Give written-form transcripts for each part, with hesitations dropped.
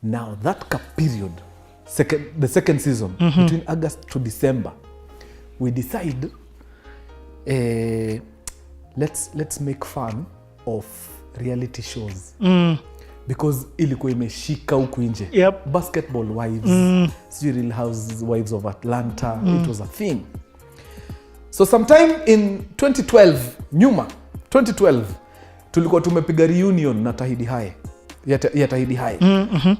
Now that period, the second season, between August to December, we decide let's make fun of reality shows. Because ilikuwa imeshika huku nje. Yep. Basketball Wives, Real Housewives of Atlanta, it was a thing. So sometime in 2012 tulikuwa tumepiga reunion na Tahidi High. Ya Tahidi High.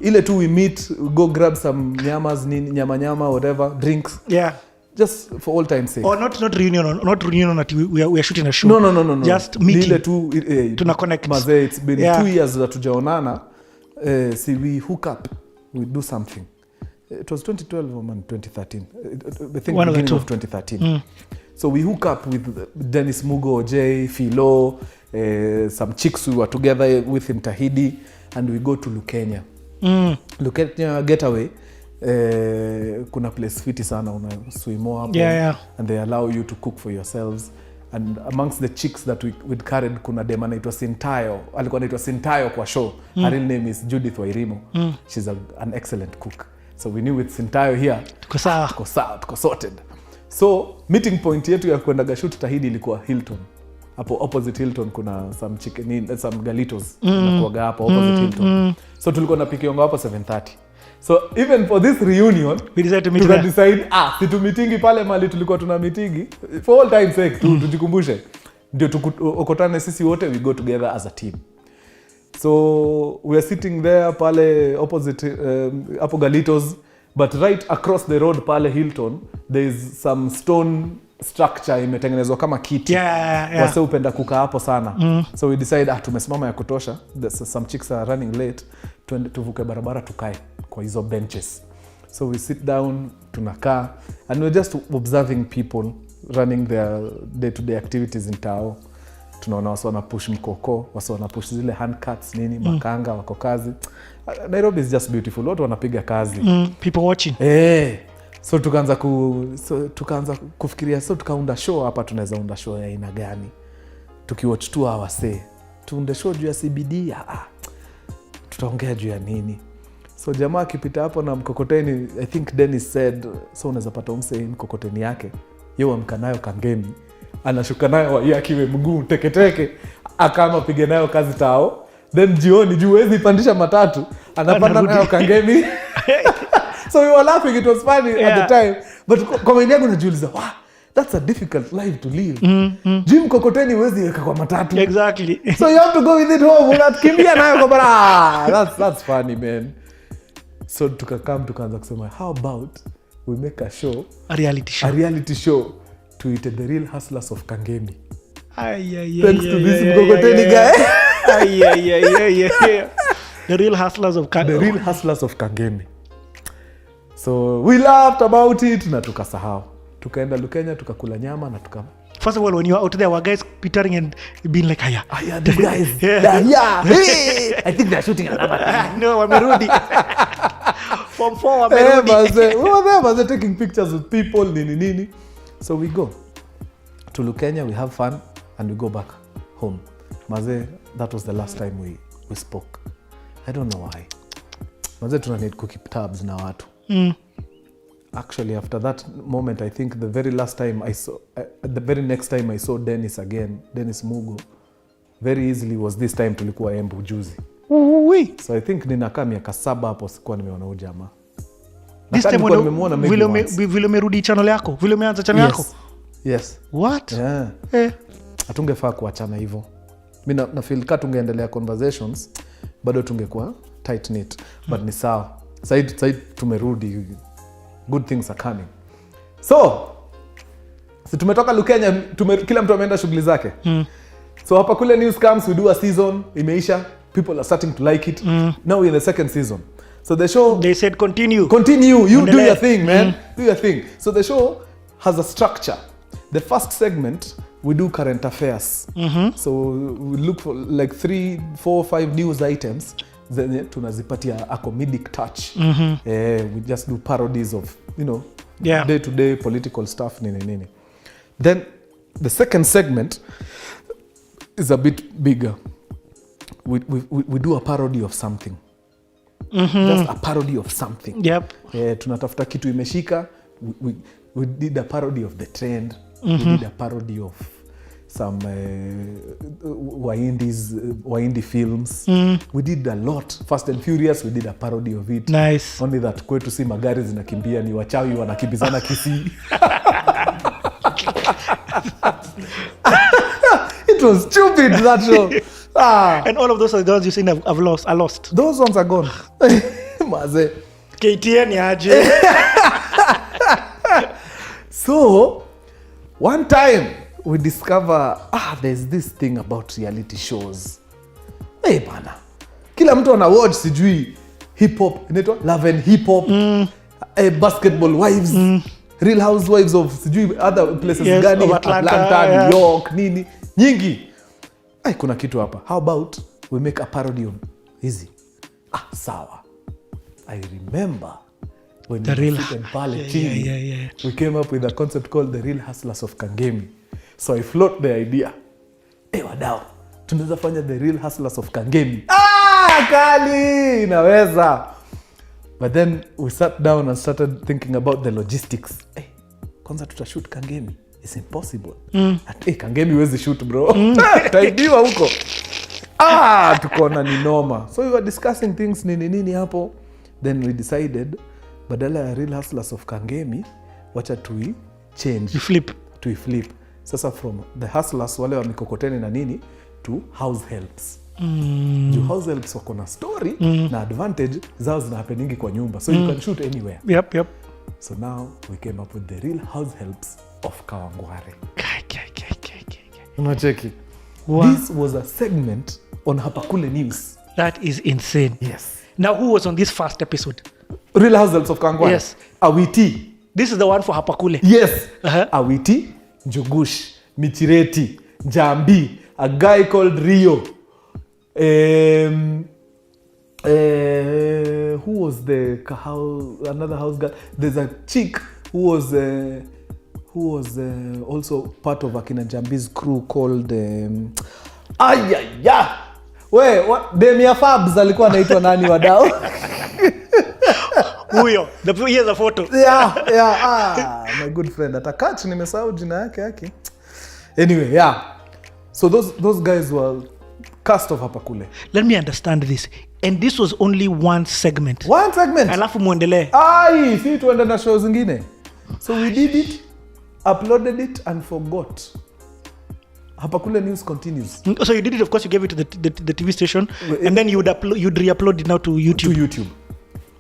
Ile tu we meet, go grab some nyamas, nyama whatever, drinks. Yeah. Just for all time's sake. Or not reunion that we are shooting a show. No. Just meeting. Ile tu tuna connect. Maze, it's been 2 years that tujaonana. See, we hook up, we do something. It was 2012 or 2013. I think One beginning of 2013. So we hook up with Dennis Mugo, Jay, Philo, some chicks we were together with in Tahidi, and we go to Lukenya. Lukenya getaway. Kuna place fiti sana, una swimo hapo. Yeah. And they allow you to cook for yourselves. And amongst the chicks that we'd carried, kuna dema naitwa Sintayo. Alikuwa naitwa Sintayo kwa show. Her real name is Judith Wairimo. She's an excellent cook. So we knew with Sintayo here, tuko sorted. So meeting point yetu ya kwenda shoot Tahidi ilikuwa Hilton. Hapo opposite Hilton kuna some chicken, some galitos na kuaga hapo opposite Hilton. So tulikuwa na pikiongo hapo 7:30. So even for this reunion, we decided to meet there. Decide situ meetingi pale mali tulikuwa tuna meetingi for all time sake tujikumbushe ndio tukutane sisi wote, we go together as a team. So we are sitting there pale opposite hapo Galitos, but right across the road pale Hilton there is some stone structure imetengenezwa kama kiti. Yeah. Wase upenda kukaa hapo sana. So we decide tumesimama ya kutosha, some chicks are running late, tuvuke barabara tukae kwa hizo benches. So we sit down, tunakaa, and we're just observing people running their day-to-day activities in Tao. Tunaona wasa wana push mkoko, wasa wana push zile hand carts nini, makanga wako kazi. Nairobi is just beautiful. Watu wanapiga kazi. People watching. So tukaanza kufikiria, so tukaunda show hapa, tunaweza unda show ya aina gani? Tukiwatch tu awase. Tuunde show juu ya CBD. Tutaongea juu ya nini? So jamaa akipita hapo na mkokoteni, I think Dennis said, so unaweza pata umse mkokoteni yake. Yeye amka nayo Kangemi, anashuka nayo yakiwe mguu teketeke, akama pige nayo kazi Tao. Then jioni juu hezi pandisha matatu, anapanda nayo Kangemi. So we were laughing, it was funny at the time. But kwa mimi yangu najiuliza, wow, that's a difficult life to live. Jim mkokoteni huwezi weka kwa matatu. Exactly. So you have to go with it home, unakimbia nayo kwa bara. That's funny, man. So tukaanza kusema, how about we make a show, a reality show to it the Real Hustlers of Kangemi. Thanks to this mkokoteni guy. The Real Hustlers of Kangemi. The Real Hustlers of Kangemi. So we laughed about it na tukasahau. Tukaenda Lukenya, tukakula nyama na First of all, when you were out there, were guys pittering and being like, yeah, these guys. Yeah. Hey, I think they're shooting another thing. No, wamerudi. From 4, wamerudi. We were there, taking pictures with people, nini. So we go to Lukenya, we have fun, and we go back home. Maze, that was the last time we spoke. I don't know why. Maze, tuna need to keep tabs na watu. Actually, after that moment, I think the very next time I saw Dennis again, Dennis Mugo, very easily was this time tulikuwa Embu juzi. So I think ninakaa miaka 7 hapo sikuwa nimeona huyu jamaa. This time vile umerudi channel yako, vile umeanza channel yako? Yes. What? Yeah. Hatungefaa kuachana hivyo. Mimi na feel ka tungeendelea conversations, bado tungekuwa tight knit, but ni sawa. Sasa tumerudi, good things are coming. So tumetoka Lukenya, kila mtu ameenda shughuli zake. So hapa kule news comes, we do a season, imeisha, people are starting to like it. Now we're in the second season. So the show, they said continue, you do your thing, man. Do your thing. So the show has a structure. The first segment we do current affairs. So we look for like 3, 4, 5 news items. Then tunazipatia a comedic touch. We just do parodies of, day-to-day political stuff, nini. Then the second segment is a bit bigger. We do a parody of something. just a parody of something. Yep. Tunatafuta kitu imeshika. We did a parody of the trend. We did a parody of some Wahindi films. We did a lot. Fast and Furious, we did a parody of it. Nice. Only that kwetu si magari zinakimbia, ni wachawi wanakimbizana Kisii. It was stupid, that show. And all of those are the ones you saying I've lost. Those ones are gone. Maze. KTN yaje. So, one time we discover there's this thing about reality shows. Hey bana, kila mtu ana watch sijui hip hop, inaitwa Love and Hip Hop, Basketball Wives, Real Housewives of sijui other places, yes, gani, Atlanta, yeah. New York, nini nyingi. Kuna kitu hapa. How about we make a parody of hizi? Sawa. I remember when the real we came up with a concept called the Real Hustlers of Kangemi. So I float the idea. Wadau, tunaweza fanya the Real Hustlers of Kangemi. Kali, inaweza. But then we sat down and started thinking about the logistics. Kwanza tutashoot Kangemi. It's impossible. Kangemi wezi shoot, bro. Taidiwa huko. Tukona ni noma. So we were discussing things nini hapo. Then we decided, badala ya Real Hustlers of Kangemi, wacha change. To flip. Sasa from the hustlers wale wa mikokoteni na nini to Househelps. Househelps wako na story na advantage zao zina happeningi kwa nyumba. So you can shoot anywhere. Yep. So now we came up with the Real Househelps of Kawangware. Unacheki. Wow. This was a segment on Hapakule News. That is insane. Yes. Now who was on this first episode? Real Househelps of Kawangware. Yes. Awiti. This is the one for Hapakule. Yes. Awiti, Njugush, Michireti, Jambi, a guy called Rio. Who was another house girl? There's a chick who was also part of Akina Jambi's crew called Demia Fabs alikuwa anaitwa nani wadau? Huyo, here's a photo. Yeah. My good friend. Atakach nimesahau jina yake. Anyway, yeah. So those guys were cast of Hapakule. Let me understand this. And this was only one segment. Alafu muendelee. Si tuende na shows zingine. So we did it, uploaded it and forgot. Hapakule News continues. So you did it, of course you gave it to the TV station and then you'd re-upload it now to YouTube.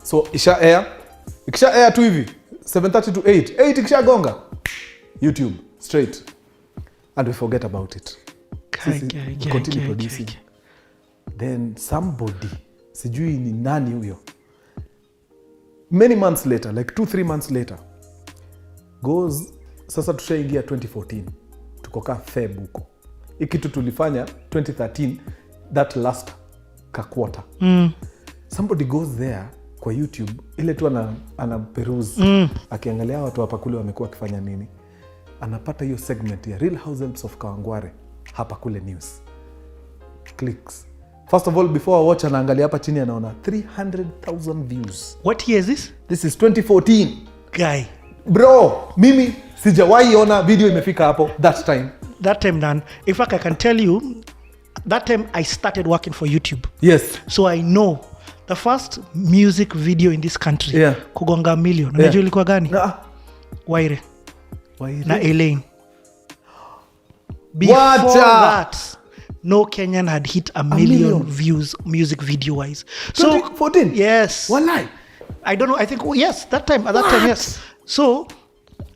So ikisha air tu hivi 7:30 to 8 ikisha gonga YouTube straight and we forget about it. Continue producing. Then somebody, sijui ni nani huyo, many months later, like 2-3 months later, goes, sasa tushaingia 2014, tukoka Feb huko. Ikitu tulifanya 2013, that last quarter. Somebody goes there kwa YouTube, ile tu ana peruse, akiangalia watu hapa kule wamekuwa kifanya nini. Anapata hiyo segment ya Real Househelps of Kawangware, Hapakule News. Clicks. First of all, before I watch, anaangalia hapa chini anaona 300,000 views. What year is this? This is 2014. Guy. Bro, mimi sijawahi ona video imefika hapo that time. That time, Dan. In fact, I can tell you, that time I started working for YouTube. Yes. So I know the first music video in this country, kugonga million. Unajua ilikuwa gani? Waire. Na Elaine. Before that, no Kenyan had hit a million views music video wise. 2014? Yes. Walai. I don't know. I think yes, at that time, yes. So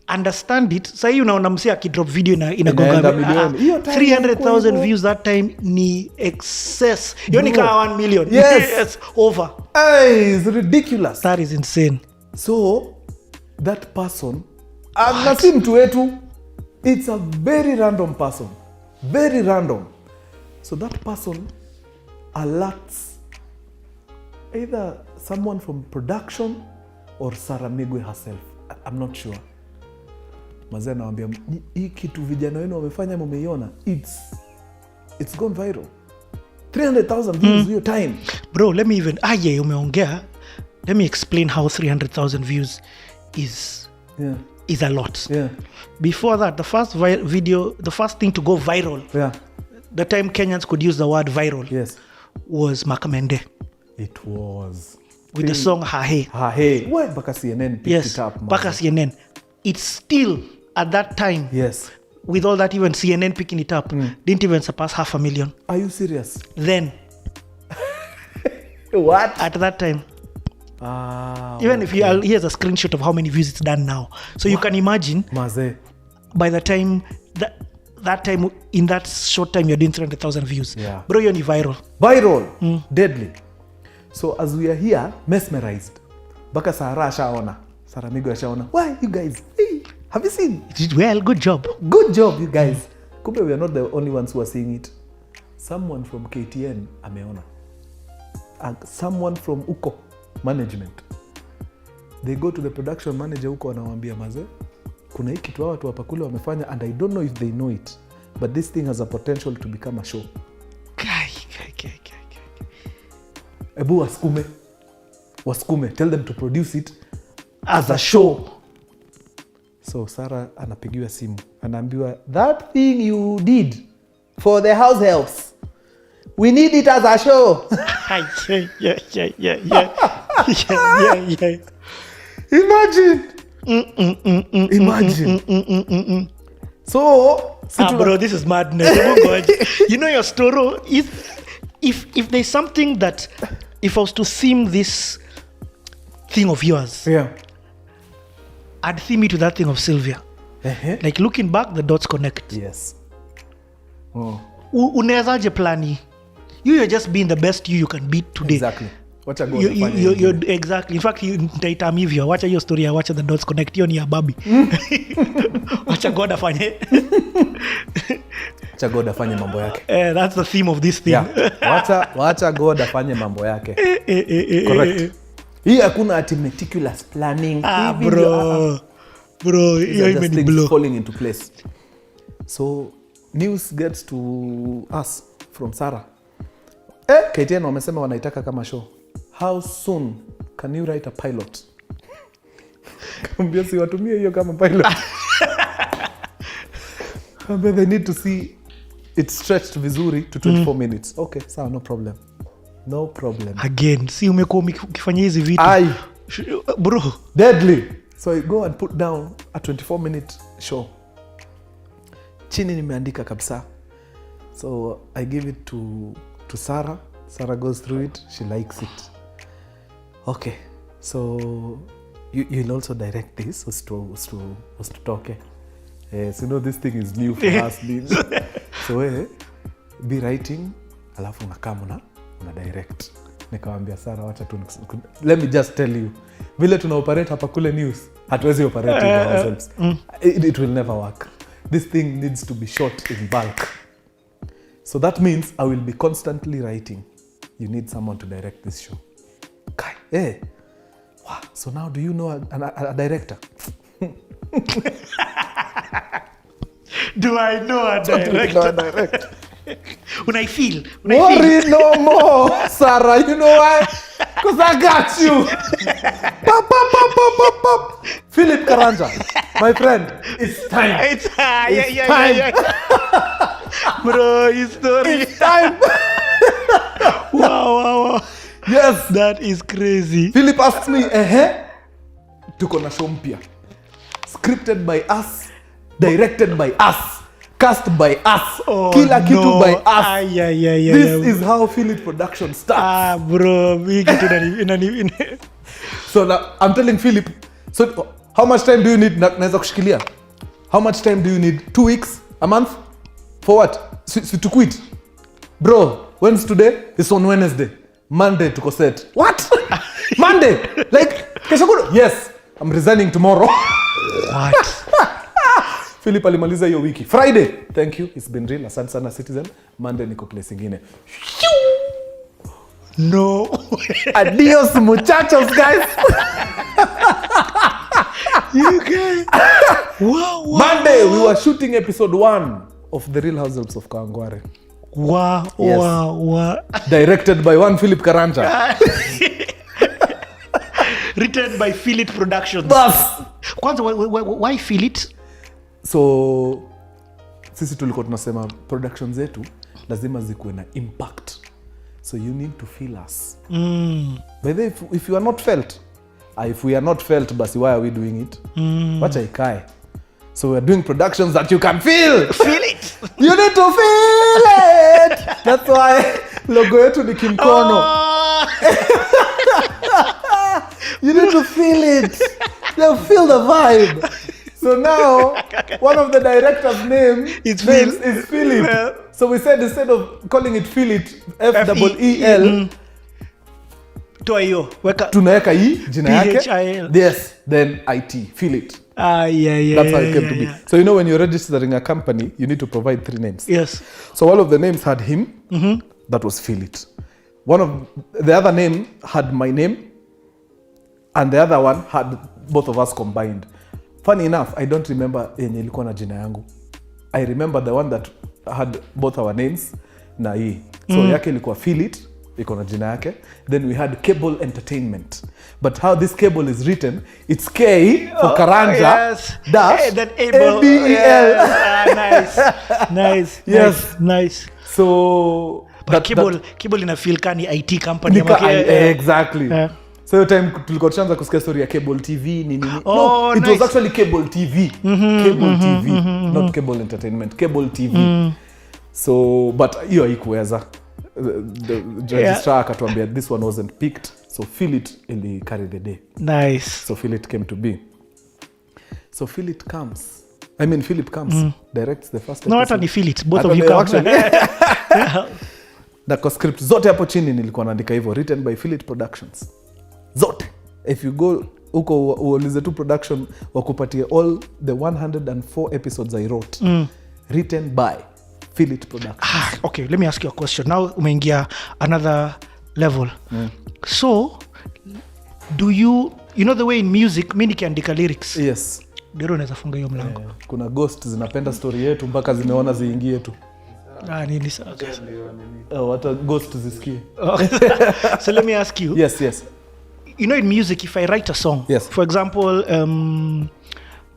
understand it. Sasa hii unaona msee akidrop video inagonga million. 300,000 views that time ni excess. Hiyo ni kama 1 million. Yes, over. It's ridiculous. That is insane. So that person, nasi mtu wetu, it's a very random person. Very random. So that person alerts either someone from production or Sarah Migwe herself. I'm not sure. Mazee nawaambia, hii kitu vijana wenu wamefanya mumeiona, it's gone viral. 300,000 views hiyo time. Bro, let me even umeongea. Let me explain how 300,000 views is a lot. Yeah. Before that, the first video, the first thing to go viral, the time Kenyans could use the word viral, was Makamende. It was. With the song Hahe. Hahe. Why? Baka CNN picked it up. Baka CNN. It's still, at that time, with all that, even CNN picking it up, didn't even surpass 500,000. Are you serious? Then. What? At that time. Even if here's a screenshot of how many views it's done now. So you can imagine, by the time, that time, in that short time, you're doing 300,000 views. Yeah. Bro, you're viral. Viral. Deadly. So as we are here, mesmerized. Baka Sarah shaona. Sarah Migo shaona. Why, you guys? Hey, have you seen? Well, good job. Good job, you guys. Kumbe, we are not the only ones who are seeing it. Someone from KTN ameona. Someone from Uko management. They go to the production manager Uko anawambia maze, kuna hii kitu watu hapa kule wamefanya and I don't know if they know it, but this thing has a potential to become a show. Ebu waskume. Tell them to produce it as a show. So Sarah anapigiwa simu. Anaambiwa, that thing you did for the Househelps, we need it as a show. Imagine. So, bro, this is madness. You know your story. If there's something that, if I was to theme this thing of yours, I'd theme it to that thing of Sylvia. Like looking back, the dots connect. Yes. Unezaje plani? You're just being the best you can be today. Exactly. Exactly. In fact, nitaitam hivyo. Wacha hiyo story ya wacha the dots connect. Hiyo ni ya babi. Wacha God afanye. Wacha God afanye mambo yake. That's the theme of this thing. Wacha God afanye mambo yake. Correct. Hii hakuna ati meticulous planning. Bro, hiyo imeni blow. Falling into place. So, news gets to us from Sarah. KTN wamesema wanaitaka kama show. How soon can you write a pilot? Kambia si watumie hiyo kama pilot. Kambia they need to see it stretched vizuri to 24 minutes. Okay, sawa, no problem. No problem. Again, si umekuwa ukifanya hizi vitu. Bro. Deadly. So I go and put down a 24-minute show. Chini nimeandika kabisa. So I give it to Sarah. Sarah goes through it. She likes it. Okay. So you'll also direct this. Was to talk. So you know this thing is new for us. So be writing. Alafu unakam una direct. Nikamwambia Sarah, wacha tu, let me just tell you, vile tuna operate hapa kule news, hatuwezi operate ourselves. It will never work. This thing needs to be shot in bulk. So that means I will be constantly writing. You need someone to direct this show. Okay. Wow. So now do you know a director? Do I know a director? When I feel. Worry no more, Sarah. You know why? Because I got you. Pop. Philip Karanja, my friend, it's time. It's time. Bro, it's time. Wow. Yes. That is crazy. Philip asked me, tuko na show mpya. Scripted by us, directed by us, cast by us, kila kitu by us. This is how Philip production starts. Bro, so now, I'm telling Philip, so how much time do you need naweza kushikilia? How much time do you need? 2 weeks? A month? For what? To quit? Bro, when's today? It's on Wednesday. Monday tuko set. What? Monday? Like, kesho kudo? Yes, I'm resigning tomorrow. What? Philip alimaliza hiyo wiki. Friday, thank you, it's been real. Asante sana Citizen. Monday niko place ingine. No. Adios muchachos, guys. You guys. Wow. Monday we were shooting episode 1 of The Real Househelps of Kawangware. Directed by one Philip Karanja. Written by Philip Productions. Bas. Kwanza, why Philip? So sisi tulikuwa tunasema productions zetu lazima zikuwe na impact, so you need to feel us. By the way, if you are not felt, if we are not felt, basi why are we doing it? Wacha ikae. So we are doing productions that you can feel. Feel it. You need to feel it. That's why logo yetu ni kimkono. You need to feel it. You feel the vibe. So now, one of the director's name is Philip. Yeah. So we said instead of calling it Philip, F-E-E-L, tunaweka jina yake. Yes, then IT, Philip. Yeah. That's how it came to be. So you know when you're registering a company, you need to provide 3 names. Yes. So one of the names had him, that was Philip. One of the other name had my name, and the other one had both of us combined. Funny enough, I don't remember yenye ilikuwa na jina yangu. I remember the one that had both our names na hii. So yake ilikuwa Philip, iko na jina yake. Then we had Cable Entertainment. But how this cable is written, it's K for Karanja. Yes. Dash. Then Abel. Nice. Yes. Nice. So but cable ina feel kani IT company. Exactly. Yeah. So your time tulikuwa tuanza kusikia story ya Cable TV nini. No, it was actually Cable TV. Cable TV, not Cable Entertainment, Cable TV. So but hiyo haikuweza. The registrar akatuambia this one wasn't picked, so Philip ili carry the day. Nice. So Philip came to be. So Philip comes, directs the first episode. No, hata ni Philip, both of you come. Na kwa script zote hapo chini nilikuwa naandika hivyo, written by Philip Productions. Zote. If you go huko uulize tu production wakupatia all the 104 episodes I wrote, written by Philip Productions. Okay, let me ask you a question. Now umeingia another level. So do you know the way in music mimi nikiandika lyrics? Yes. Ndio unaweza funga hiyo mlango. Kuna ghost zinapenda story yetu mpaka zimeona ziingie tu. Nini sasa? What ghost zisikie. So let me ask you. Yes. You know, in music, if I write a song, for example,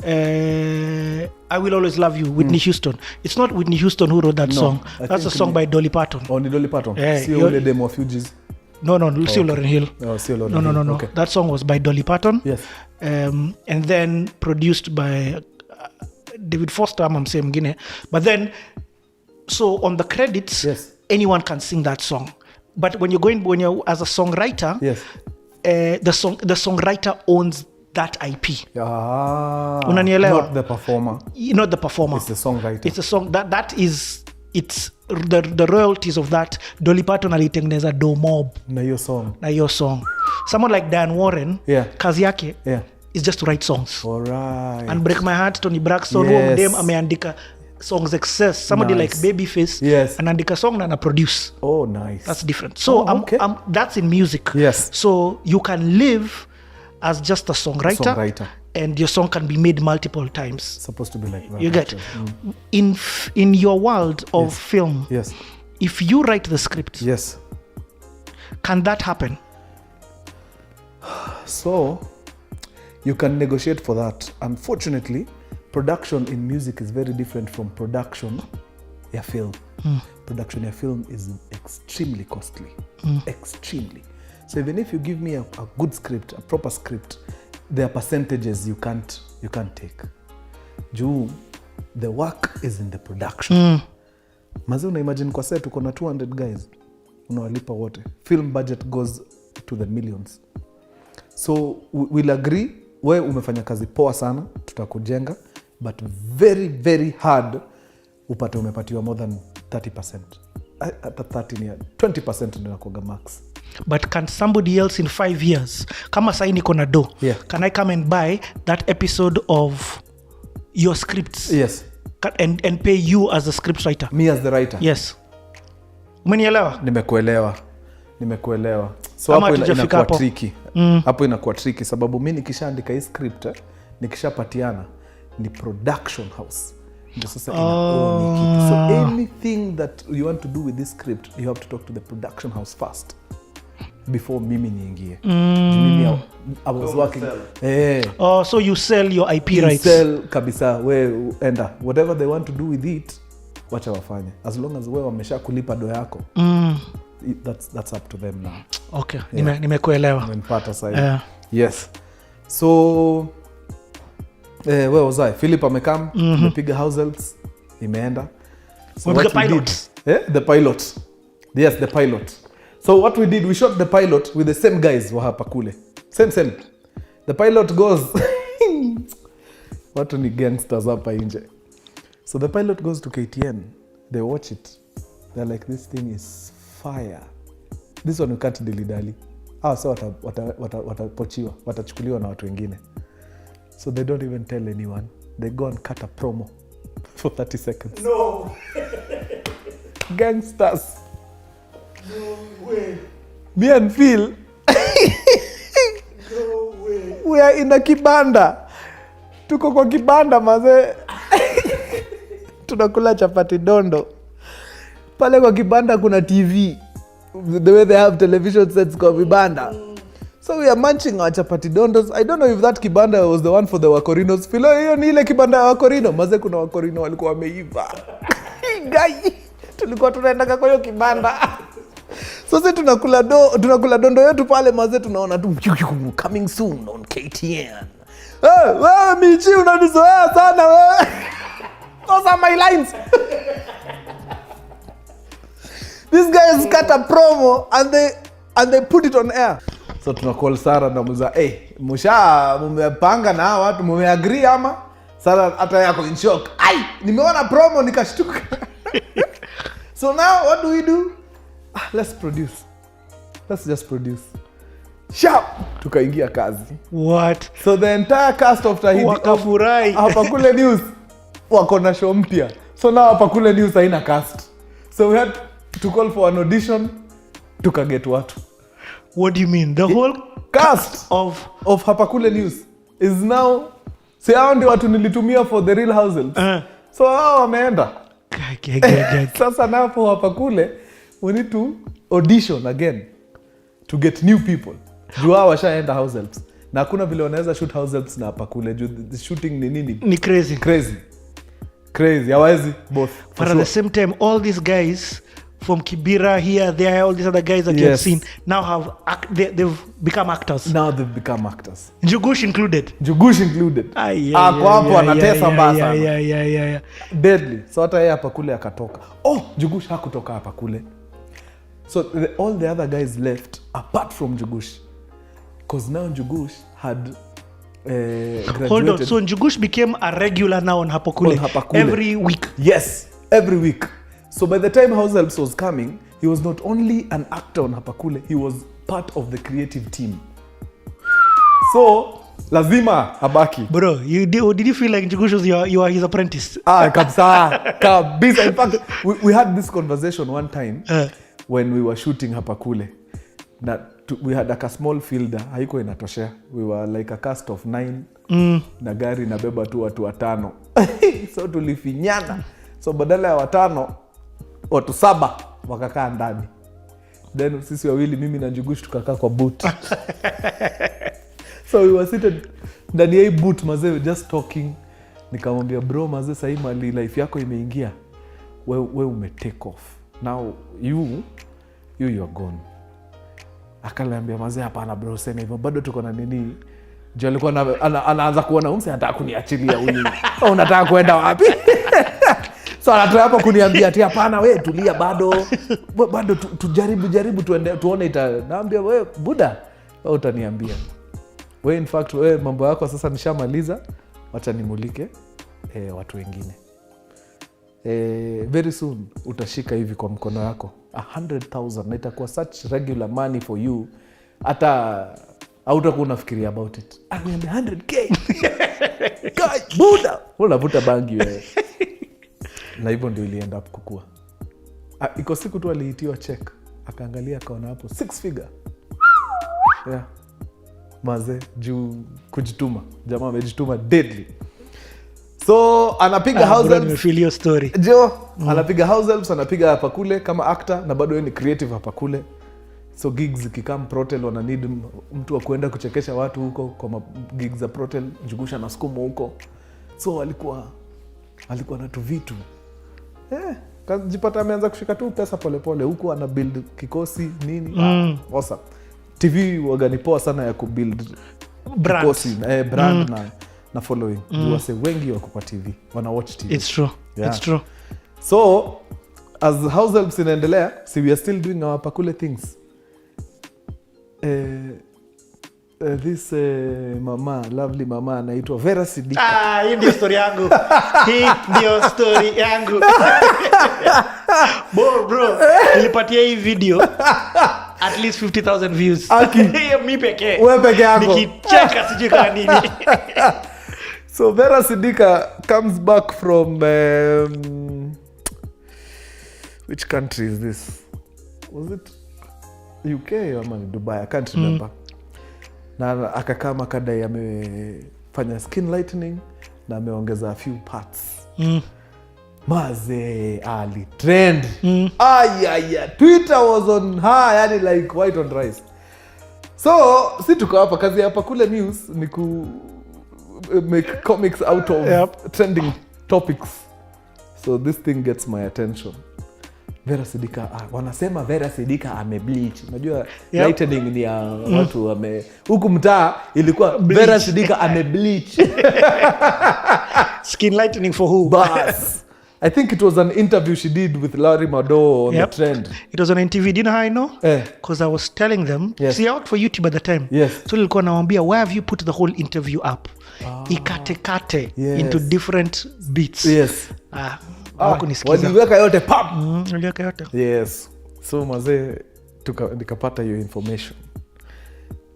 I Will Always Love You, Whitney Houston. It's not Whitney Houston who wrote that song. That's a song by Dolly Parton. Oh, ni Dolly Parton. See all the demo of Fugees. No, see Lauryn Hill. Oh, see Lauryn Hill. No. Okay. That song was by Dolly Parton. Yes. And then produced by David Foster, I'm saying Guinea. But then, so on the credits, anyone can sing that song. But when you're as a songwriter, the songwriter owns that IP. Unanielewa? Not the performer. Not the performer. It's the songwriter. It's a song that is, it's the royalties of that. Dolly Parton alitengeneza Do Mob na hiyo song. Someone like Diane Warren, kazi yake is just to write songs. Alright. And Break My Heart, Tony Braxton, huo mdem ameandika songs excess. Somebody like Babyface anaandika song na produce. Oh, nice. That's different. So that's in music. Yes. So you can live as just a songwriter. And your song can be made multiple times. Supposed to be like that. You get in your world of film. Yes. If you write the script. Yes. Can that happen? So you can negotiate for that. Unfortunately, production in music is very different from production ya film. Production ya film is extremely costly. Extremely. So even if you give me a good script, a proper script, there are percentages you can't take. Juu, the work is in the production. Mazi unaimagine kwa set uko na 200 guys, unawalipa wote. Film budget goes to the millions. So we'll agree, we umefanya kazi poa sana, tutakujenga, but very very hard upate umepatiwa more than 30%. At 20% ndio nakuaga max. But can somebody else in 5 years, kama sai niko na do, can I come and buy that episode of your scripts? Yes. And pay you as the script writer? Me as the writer? Yes. Umenielewa? Nimekuelewa. So hapo inakuwa tricky. Hapo inakuwa tricky sababu mimi nikishaandika hii script, nikishapatiana ni production house ndio sasa ina kitu. So anything that you want to do with this script, you have to talk to the production house first before mimi niingie. Mimi I was working. So you sell your IP rights. Sell kabisa, we enda whatever they want to do with it, wacha wafanye, as long as wewe wamesha kulipa do yako. That's up to them now. Okay, nimekuelewa. Nimepata sasa. Yes. So where was I? Philip amekam, tumepiga Househelps, imeenda. So what we did, the pilot. Yes, the pilot. So what we did, we shot the pilot with the same guys wa hapa kule. Same. The pilot goes watu ni gangsters hapa nje. So the pilot goes to KTN. They watch it. They're like, this thing is fire. This one we can't dilly-dally. So watapochiwa, watachukuliwa na watu wengine. So they don't even tell anyone. They go and cut a promo for 30 seconds. No. Gangsters. No way. Me and Phil. No way. We are in a kibanda. Tuko kwa kibanda maze. Tunakula chapati dondo. Pale kwa kibanda kuna TV. The way they have television sets kwa vibanda. So we are munching our chapati dondos. I don't know if that kibanda was the one for the Wakorinos. Filo hiyo ni ile kibanda ya Wakorino. Maze kuna Wakorino walikuwa wameiva. Guy. Tulikuwa tunaenda kwa hiyo kibanda. So sisi tunakula dondo yetu pale maze, tunaona tu coming soon on KTN. Wewe Michi unanizoea sana wewe. Those are my lines. These guys cut a promo and they put it on air. So tunacall Sara na muza, mumepanga na watu mumeagree ama? Sara hata yako in shock. Nimeona promo nikashtuka. So now what do we do? Let's just produce. Sharp! Tukaingia kazi. What? So the entire cast of Tahiti wakafurahi. Hapa kule news wako na show mpya. So now hapa kule news haina cast. So we had to call for an audition. Tukaget watu. What do you mean? The whole cast of hapa kule news is now, say hao ndio watu nilitumia for the Real Househelps. So hao wameenda. Sasa now for hapa kule we need to audition again to get new people. Juu hao washaenda Househelps. Na hakuna vile wanaweza shoot Househelps na hapa kule. Juu the shooting ni nini? Ni Crazy. Hawezi both. But at the same time, all these guys from Kibera here, there, all these other guys that you have seen now they've become actors. Njugush included. Ako hapo anatesa mbaya sana. Deadly. So hata yeye hapa kule akatoka. Njugush hakutoka hapa kule. So all the other guys left apart from Njugush. Because now Njugush had graduated. Hold on. So Njugush became a regular now on Hapakule. Every week. Yes, every week. So by the time Househelps was coming, he was not only an actor on Hapakule, he was part of the creative team. So lazima habaki. Bro, did you feel like Njugush was you are his apprentice? Kabisa. In fact, we had this conversation one time when we were shooting Hapakule. We had like a small field, haiko inatoshea. We were like a cast of 9 na gari na beba tu watu 5. So tulifinyana. So badala ya 5, watu 7 wakakaa ndani. Then sisi wawili, mimi na Njugush, tukakaa kwa boot. So we were seated ndani ya boot mazee, just talking. Nikamwambia, bro mazee, sasa hii mali life yako imeingia. Wewe ume take off. Now you are gone. Akaniambia, mazee hapana bro, sema hivyo, bado tuko na nini. Juu alikuwa anaanza kuona umse anataka kuniachilia huyu. Unataka kwenda wapi? So anatoa hapo kuniambia ati hapana, wewe tulia, bado tujaribu tuone naambia wewe buda, wewe utaniambia. Wewe in fact wewe mambo yako sasa nishamaliza, acha nimulike watu wengine. Very soon utashika hivi kwa mkono wako 100,000 na itakuwa such regular money for you, hata hautakuwa unafikiria about it. Aniambia 100k. God, buda, unavuta bangi wewe. Na hivyo ndio ilienda kukua. Iko siku tu aliitiwa check, akaangalia akaona hapo 6 figure. Maze juu kujituma. Jamaa amejituma deadly. So anapiga Househelps story anapiga Househelps, anapiga hapa kule kama actor na bado yeye ni creative hapa kule. So gigs kikam Protel wana need mtu wa kuenda kuchekesha watu huko kwa gigs za Protel, Njugusha na Skumo huko. So alikuwa na tu vitu kajipata ameanza kushika tu pesa polepole huko, ana build kikosi nini. Awesome. TV wagani poa sana ya kubuild kikosi brand na following. Wase wengi wako kwa TV wana watch TV. It's true. It's true. So as Househelps inaendelea, we are still doing our pakule things. This mama, lovely mama anaitwa Vera Sidika. Hii ndio story yangu. Bro, nilipatia hii video at least 50,000 views. Mimi pekee. Wewe pekee yako. Nikicheka sijui kwa nini. So Vera Sidika comes back from which country is this? Was it UK or Dubai? I can't remember. Na akakaa makadai amefanya skin lightening na ameongeza a few parts. Maze ali trend. Twitter was on high, yani like white on rice. So si tuko hapa, kazi hapa kule news ni ku make comics out of trending topics. So this thing gets my attention. Vera Sidika, wanasema Vera Sidika amebleach. Unajua lightening ni ya watu huku mtaa ilikuwa bleach. Vera Sidika amebleach. Skin lightening for who? Bas. I think it was an interview she did with Larry Mado on the trend. It was on NTV. Do you know how I know? Because I was telling them, see, I worked for YouTube at the time. So nilikuwa nawaambia, why have you put the whole interview up? Ikate into different beats. Waliweka yote pap. Waliweka yote. Yes. So mazee nikapata your information.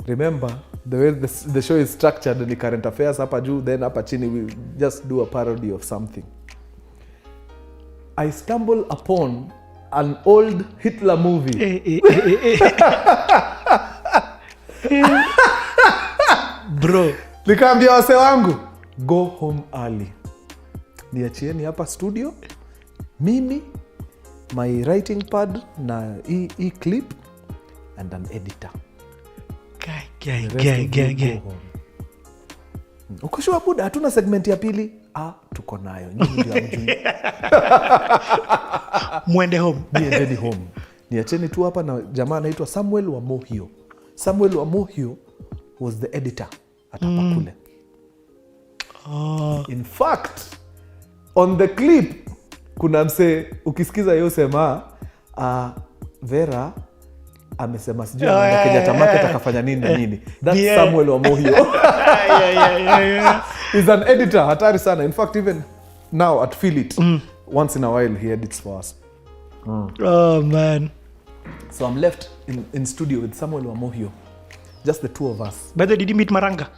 Remember the way the show is structured, ni current affairs hapa juu, then hapa chini we just do a parody of something. I stumble upon an old Hitler movie. Bro, nikaambia wase wangu, go home early. Niachieni hapa studio, mimi, my writing pad na hii clip and an editor. Guy. Ukishua buda, hatuna segment ya pili. Tuko nayo. Mwende home. Mwende home. Niacheni tu hapa na jamaa anaitwa Samuel Wamohio. Samuel Wamohio was the editor at Apakule. In fact, on the clip, kuna mse, ukisikiza yo sema, Vera amesema sijui na Kenyatta Market akafanya nini na nini. That's Samuel Wamohio. He's an editor, hatari sana. In fact, even now at Feel It, once in a while he edits for us. Oh man. So I'm left in studio with Samuel Wamohio. Just the two of us. By the way, did you meet Maranga?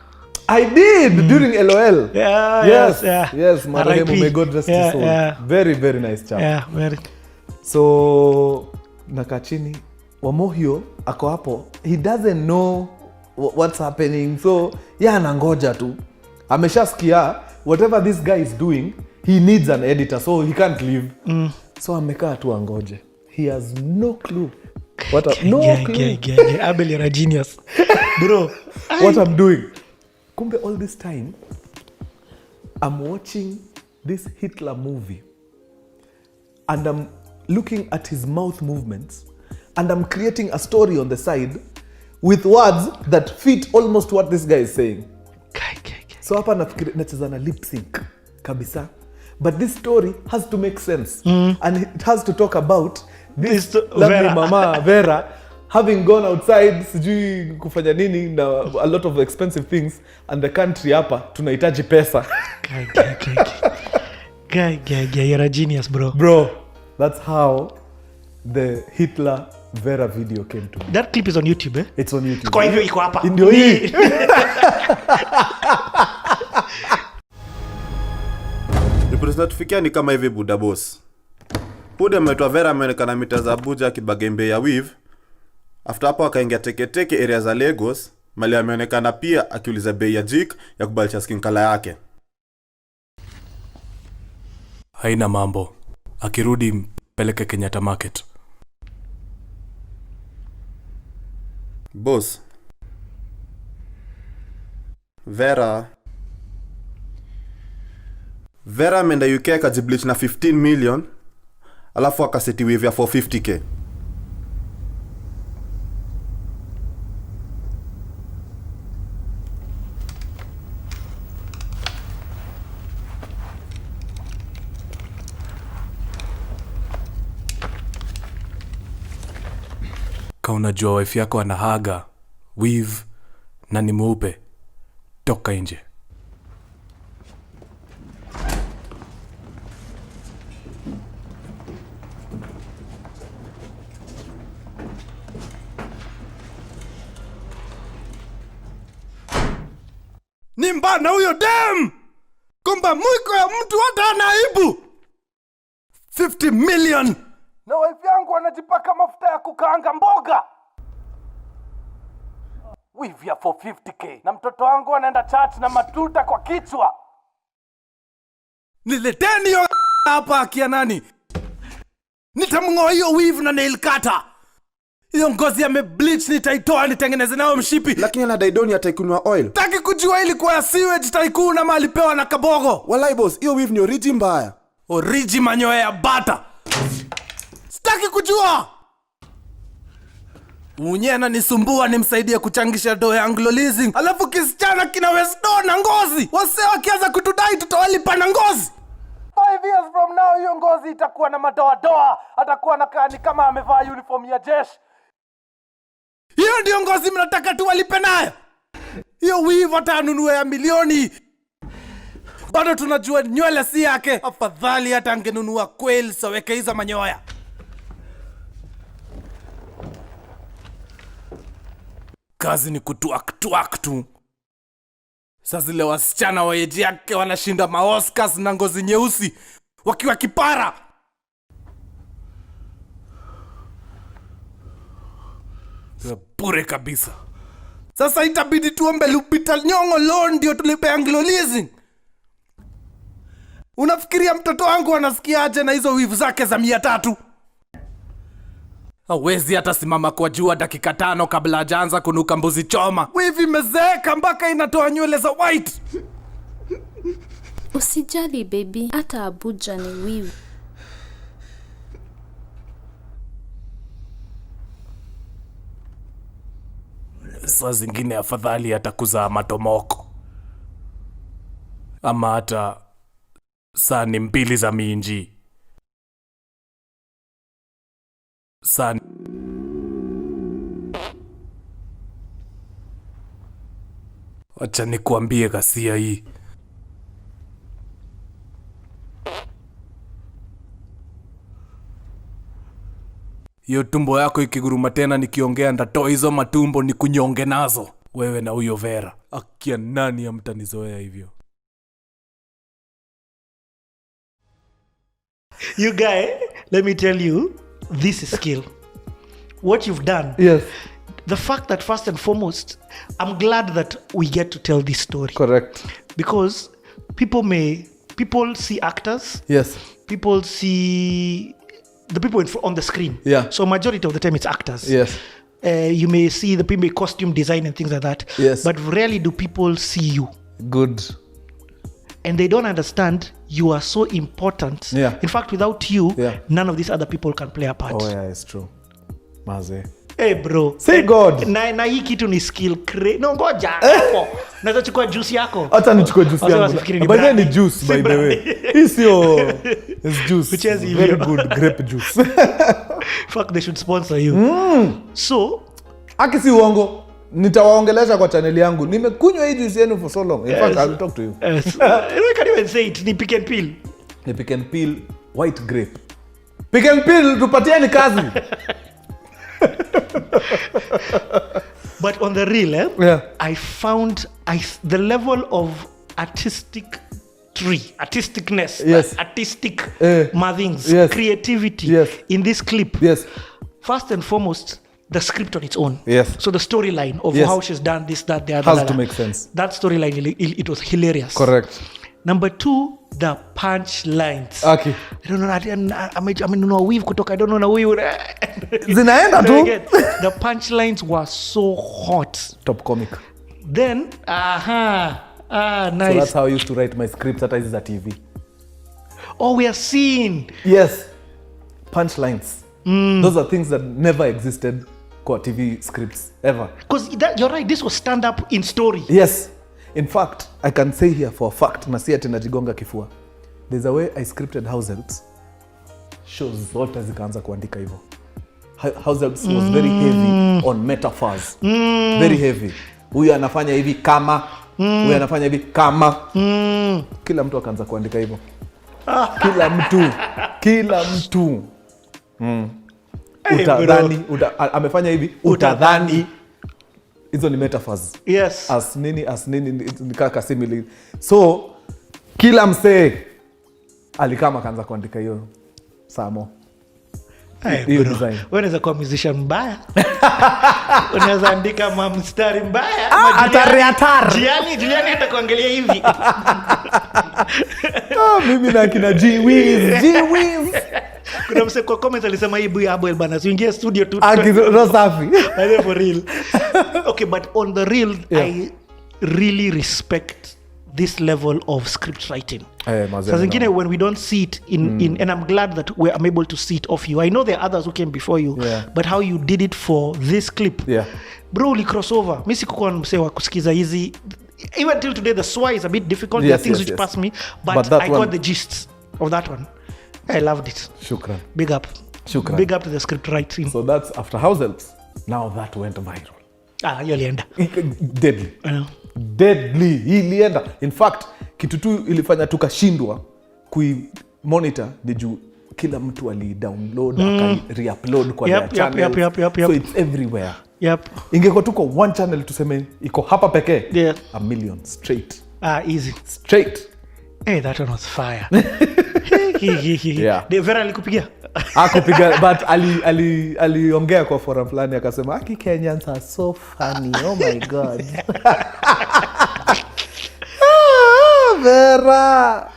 I did during LOL. Yes, Maranga, may God rest his soul. Very, very nice chap. Yeah, very. So nakachini Wamohio ako hapo, he doesn't know what's happening, so anangoja tu, ameshasikia whatever this guy is doing, he needs an editor, so he can't leave. So amekaa tu angoje. He has no clue Abel, you're a genius. Bro, what I'm doing. Kumbe all this time I'm watching this Hitler movie and I'm looking at his mouth movements and I'm creating a story on the side with words that fit almost what this guy is saying. So hapa nacheza na lip sync kabisa. But this story has to make sense. And it has to talk about this lovely mama Vera having gone outside sijui kufanya nini na a lot of expensive things, and the country hapa tunahitaji pesa. Guy, you're a genius, bro. Bro, that's how the Hitler Vera video came to me. That clip is on YouTube, eh? It's on YouTube. Kwa hivyo iko hapa. Ndio hii. Tufikia ni kama hivi buda boss. Buda mmetwa Vera ameonekana mita za Abuja kibagembe ya weave. After hapo akaingia teke area za Lagos, mali ameonekana pia akiuliza bei ya jik ya kubalisha skin color yake. Haina mambo. Akirudi mpeleke Kenyatta Market. Boss. Vera ameenda UK akajibleach na 15 million. Alafu akaseti wave ya 450k. Ka unajua wife yako anahaga weave na ni mweupe, toka nje. Ni mbana huyo dem! Kumba mwiko ya mtu hata anaibu! 50 million! Na wife yangu anajipaka mafuta ya kukaanga mboga! Weave ya 450k. Na mtoto wangu anaenda church na matuta kwa kichwa! Nileteni hiyo hapa akia nani! Nitamngoa hiyo weave na nail cutter! Hiyo ngozi ya bleach nitaitoa nitengeneze nayo mshipi. Lakini anadai doni ataikunwa oil. Taki kujua ilikuwa ya sewage tycoon na malipewa na kabogo. Walai boss, hiyo weave ni origi mbaya. Origi manyoya ya bata. Sitaki kujua. Unyena nisumbua nimsaidie kuchangisha do ya Anglo Leasing. Alafu kisichana kina Westdo na ngozi. Wase wakianza kutudai tutawalipa na ngozi. 5 years from now hiyo ngozi itakuwa na madoa. Atakuwa na kani kama amevaa uniform ya jeshi. Hiyo ndio ngozi mnataka tuwalipe nayo? Hiyo weave atanunua ya milioni. Bado tunajua nywele si yake. Afadhali hata angenunua kweli saweke hizo manyoya. Kazi ni kutuak tu. Sasa zile wasichana wa age yake wanashinda maoscars na ngozi nyeusi wakiwa kipara. Bure kabisa. Sasa itabidi tuombe Lupita Nyong'o loan ndio tulipe Anglo Leasing. Unafikiria mtoto wangu anasikiaje na hizo weave zake za 300? Hawezi hata simama kwa jua dakika 5 kabla hajaanza kunuka mbuzi choma. Weave imezeeka mpaka inatoa nywele za white. Usijali baby, hata Abuja ni weave. Saa zingine afadhali hata kuzaa matomoko. Ama hata sani 2 za minji. Sani. Wacha nikuambie ghasia hii. Hiyo tumbo yako ikiguruma tena nikiongea ndatoa hizo matumbo ni kunyonge nazo. Wewe na huyo Vera. Akia nani ya mtanizoea hivyo? You guy, let me tell you, this is skill. What you've done. Yes. The fact that first and foremost, I'm glad that we get to tell this story. Correct. Because people see actors. Yes. People see the people on the screen. Yeah. So majority of the time it's actors. Yes. You may see the people costume design and things like that. Yes. But rarely do people see you. Good. And they don't understand you are so important. Yeah. In fact, without you, Yeah. none of these other people can play a part. Oh yeah, it's true. Maze. Hey bro. Say God. Na hii kitu ni skill no ngoja hapo. Naweza chukua juice yako. Hata nichukue juice yangu. By the way ni juice by the way. Hii sio it's juice. Which is very good grape juice. Fuck, they should sponsor you. So, akisi uongo. Nitawaongelesha kwa channel yangu. Nimekunywa hii juice yenu for so long. In fact, I will talk to you. I can't even say it. Ni pick and peel. Ni pick and peel white grape. Pick and peel tupatieni kazi. But on the real, Yeah. I found the level of artisticness, Yes. artistic things, Yes. creativity Yes. in this clip. Yes. First and foremost, the script on its own. Yes. So the storyline of Yes. how she's done this, that, the other. Has to make sense. That storyline, it was hilarious. Correct. Number 2, the punchlines. Okay. I don't know, amenunua weave kutoka, I don't know na huyu. Zinaenda tu. The punchlines were so hot. Top comic. Then, nice. So that's how I used to write my scripts. Hata hizi za TV. Oh, we are seeing. Yes. Punchlines. Those are things that never existed kwa TV scripts ever. Because you're right, this was stand up in story. Yes. In fact, I can say here for a fact, na si ati najigonga kifua. There's a way I scripted Househelps. Shows zote zikaanza kuandika hivyo. Househelps was very heavy on metaphors. Very heavy. Huyu anafanya hivi kama, huyu anafanya hivi kama. Kila mtu akaanza kuandika hivyo. Kila mtu. Utadhani, amefanya hivi, utadhani. Hizo ni metaphors. Yes. As nini ni kaka simile. So kila alikama kaanza kuandika hiyo samo. Hiyo design. Wewe unaweza kuwa musician mbaya. Unaweza andika mstari mbaya. Atari. Juliani hata kuangalia hivi. Mimi na kina G-Wiz. Kuna mse kwa comment alisema hii buya Abel bana, uingie studio tu. Rosafi. For real. Okay, but on the real, I really respect this level of script writing. So zingine when we don't see it in and I'm glad that I'm able to see it off you. I know there are others who came before you, but how you did it for this clip. Yeah. Bro, li crossover. Mimi sikuwa mse wa kusikiza hizi. Even till today the swa is a bit difficult. Yes, there are things which pass me, but I got the gist of that one. I loved it. Shukran. Big up. Shukran. Big up to the script writing. So that's after Househelps. Now that went viral. Yolienda. Deadly. Deadly. Ilienda. In fact, kitu tu ilifanya tukashindwa kui-monitor ni juu kila mtu ali-download aka-re-upload kwa their channels. Yep. So it's everywhere. Yep. Ingekuwa tuko one channel tuseme iko hapa pekee. Yeah. 1 million straight. Easy. Straight. Hey, that one was fire. Yeah. Vera alikupigia? Akupiga, but aliongea kwa forum fulani akasema aki Kenyans are so funny. Oh my god. Vera.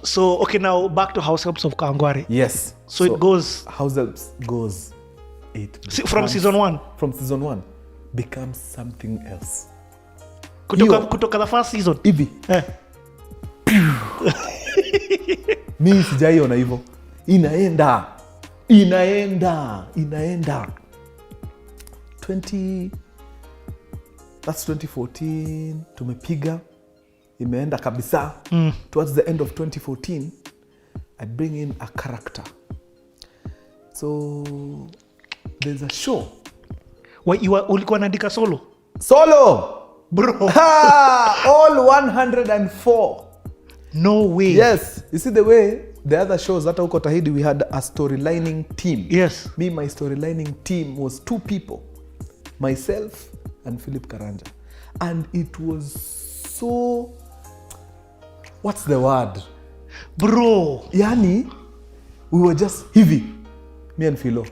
So okay, now back to Househelps of Kawangware. Yes. So it goes. Househelps goes. From season 1. From season 1 becomes something else. Kutoka the first season. Hivi. Mimi sijaiona hivyo. Inaenda. That's 2014 tumepiga, imeenda kabisa. Towards the end of 2014 I bring in a character. So there's a show. Ulikuwa unaandika solo? Bro. All 104. No way. Yes. You see the way the other shows hata huko Tahidi we had a storylining team. Yes. My storylining team was 2 people. Myself and Philip Karanja. And it was so... What's the word? Bro. Yani, we were just hivi. Me and Philo.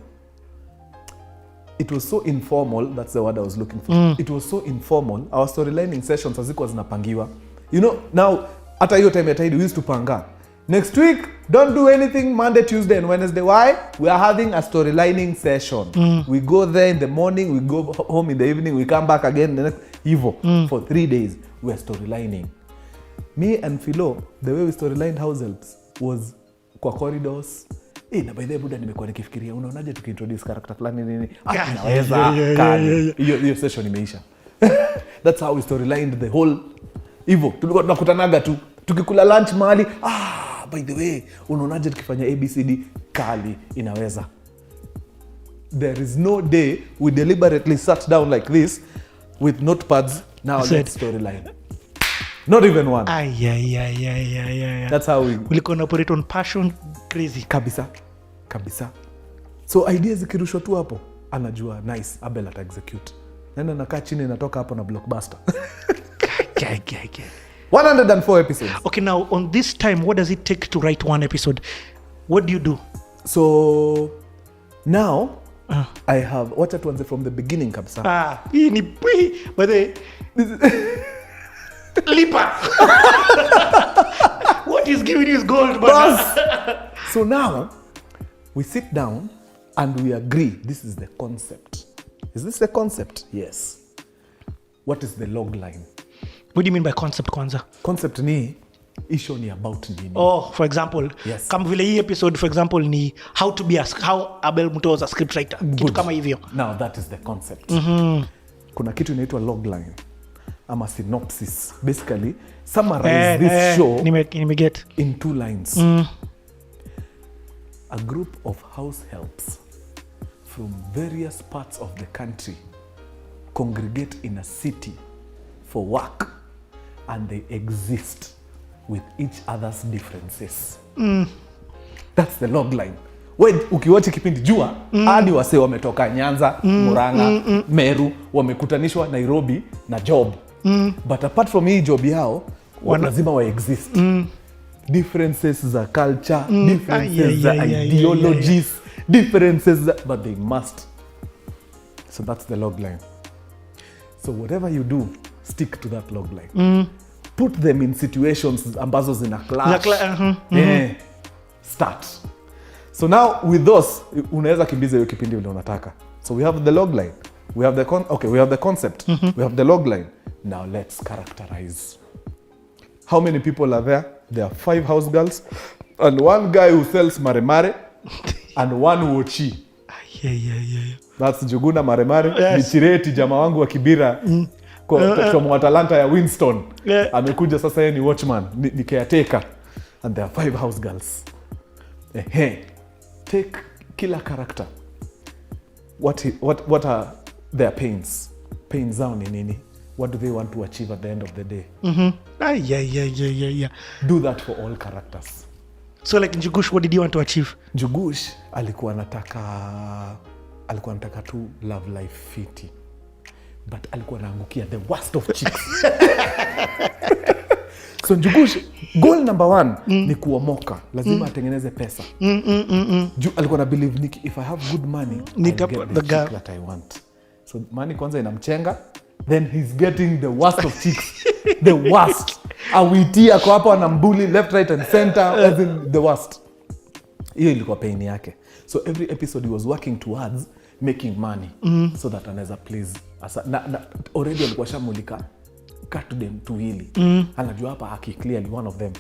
It was so informal. That's the word I was looking for. It was so informal. Our storylining sessions hazikuwa zinapangiwa. You know, now, hata hiyo time ya Tahidi, we used to panga. Next week, don't do anything Monday, Tuesday, and Wednesday. Why? We are having a storylining session. We go there in the morning, we go home in the evening, we come back again the next evening. For 3 days, we are storylining. Me and Philo, the way we storylined Househelps was kwa corridors. Na by the way, buda nimekuwa nikifikiria, unaonaje tukiintroduce character fulani nini? Inaweza. Hiyo session imeisha. That's how we storylined the whole hivyo. Tulikuwa tunakutanaga tu. Tukikula lunch mahali, by the way, unaonaje tukifanya ABCD kali inaweza. There is no day we deliberately sat down like this with notepads. Now let's storyline. Not even one. That's how we... Ulikuwa na operate on passion crazy. Kabisa. So ideas zikirushwa tu hapo, anajua nice, Abel ata execute. Nenda nakaa chini natoka hapo na blockbuster. 104 episodes. Okay, now on this time, what does it take to write one episode? What do you do? So now I have, wacha tuanze from the beginning kabisa. Hii ni by the Lipa. What he's giving you is gold, Boss. So now we sit down and we agree this is the concept. Is this the concept? Yes. What is the log line? What do you mean by concept kwanza? Concept ni issue ni about nini. Oh, for example, Yes. kama vile hii episode for example ni how Abel Muto was a script writer. Kitu Good. kama hivyo. Now that is the concept. Kuna kitu inaitwa log line ama synopsis. Basically summarize this show Nimeget. in 2 lines. A group of house helps from various parts of the country congregate in a city for work and they exist with each other's differences. That's the log line. Ukiwachi kipindi jua hadi wasee wametoka Nyanza, Murang'a, Meru wamekutanishwa Nairobi na job. But apart from hii job yao lazima wa exist. Differences za culture, differences za ideologies, differences but they must. So that's the log line. So whatever you do, stick to that log line. Put them in situations ambazo zina clash. Start. So now with those, unaweza kimbiza hiyo kipindi vile unataka. So we have the log line. We have the concept. We have the log line. Now let's characterize. How many people are there? There are 5 house girls and 1 guy who sells maremare and 1 wochi. Yeah. That's Juguna Maremare. Yes. Ni Chireti jamaa wangu wa Kibira from Atalanta ya Winston. Amekuja sasa yeye ni watchman, ni caretaker. And there are 5 house girls. Take kila character. What are their pains? Pains zao ni nini? What do they want to achieve at the end of the day? Yeah. Do that for all characters. So like Njugush, what did you want to achieve? Njugush alikuwa anataka tu love life fiti. But alikuwa anaangukia the worst of chicks. So Njugush, goal number 1 ni kuomoka. Lazima atengeneze pesa. Alikuwa na believe if I have good money, I'll get the chick that I want. So money kwanza inamchenga, then he's getting the worst of chicks. The worst. Awitia kwa hapo anambuli left, right and center, as in the worst. Hiyo ilikuwa pain yake. So every episode he was working towards making money so that anaweza please. Already alikuwa shamulika cut them to hili. Anajua hapa haki clearly one of them.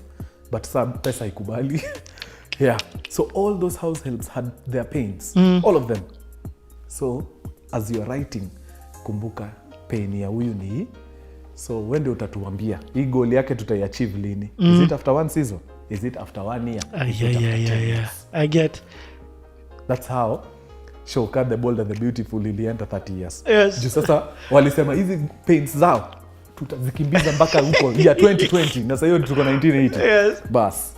But some pesa ikubali. Yeah. So all those house helps had their pains. All of them. So as you are writing, kumbuka pain ya huyu ni. So when do utatuambia hii goal yake tutaiachieve lini? Is it after 1 season? Is it after 1 year? Yeah. I get. That's how show Cut the Bold and the Beautiful ilienda 30 years. Yes. Juu sasa walisema hizi pains zao tutazikimbiza mpaka huko ya 2020 na sasa hiyo tuko 1980. Yes. Bas.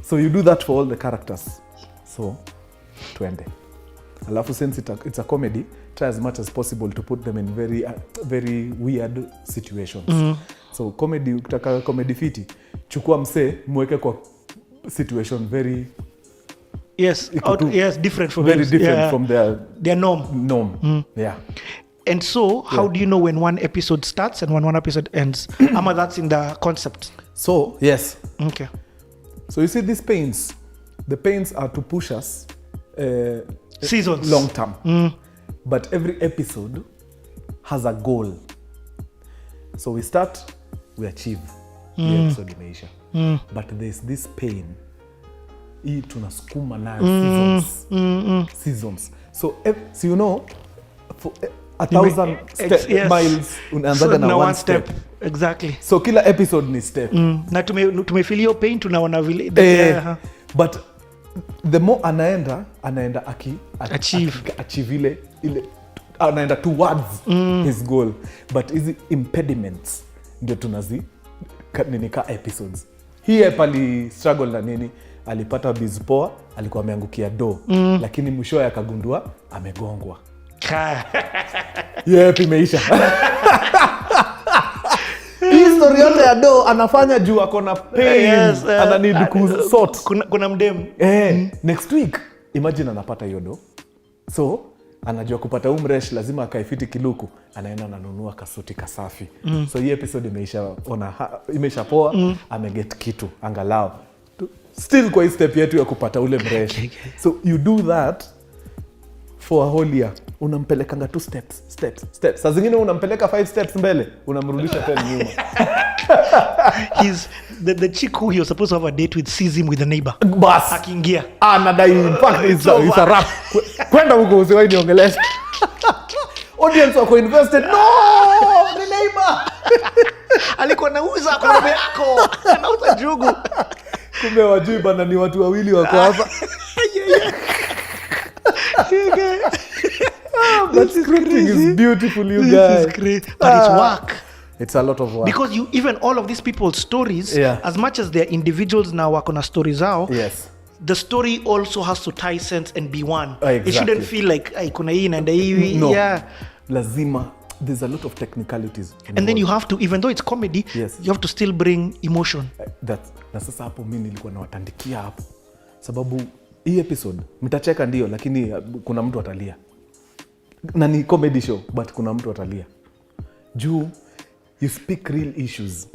So you do that for all the characters. So twende. Alafu since it's a comedy, try as much as possible to put them in very weird situations. So comedy, ukitaka comedy fiti, chukua msee mweke kwa situation very different from very different from their norm. Yeah. And so how do you know when one episode starts and when one episode ends? Ama that's in the concept. So yes. Okay. So you see these pains, the pains are to push us seasons long term. But every episode has a goal. So we start, we achieve. The episode imeisha. But there's this pain. Hii tunasukuma nayo seasons. So you know, for 1,000 miles unaanzaga na one step. Exactly. So kila episode ni step. Na tumefeel hiyo pain, tunaona vile. But the more anaenda achieve ile anaenda towards his goal. But hizi impediments ndio tunazi nini ka episodes. Hii pali struggle na nini, alipata biz poa, alikuwa ameangukia do, lakini mwishowe akagundua amegongwa. Imeisha. Hii story yote ya do anafanya juu akona pain, ana need kusort. Kuna mdem. Next week imagine anapata hiyo do. So anajua kupata umresh lazima akaifiti kiluku, anaenda ananunua kasuti kasafi. So hii episode imeisha poa, ameget kitu angalau still kwa hii step yetu ya kupata ule mresh. So you do that for a whole year, unampelekanga 2 steps. Saa zingine unampeleka 5 steps mbele, unamrudisha 10 nyuma. He's the chick who you're supposed to have a date with sees him with the neighbor. Bas. Akiingia. Anadai in fact it's a rap. Kwenda huko usiwahi niongelesha. Audience wako invested. No! Ni neighbor. Alikuwa anauza kwa baba yako. Anauza jugu. Kumbe wajui bana ni watu wawili wako hapa. But scripting is beautiful, you guys. This is great. But it's work. It's a lot of work. Because even all of these people's stories, as much as they're individuals now wako na stories zao, yes, the story also has to tie sense and be one. Exactly. It shouldn't feel like kuna hii naenda hivi. No. Yeah. Lazima, there's a lot of technicalities involved. And then you have to, even though it's comedy, yes, you have to still bring emotion. Na sasa hapo mimi nilikuwa nawatandikia hapo. Sababu hii episode mtacheka ndio, lakini kuna mtu atalia. Na ni comedy show, but kuna mtu atalia. Juu you speak real issues.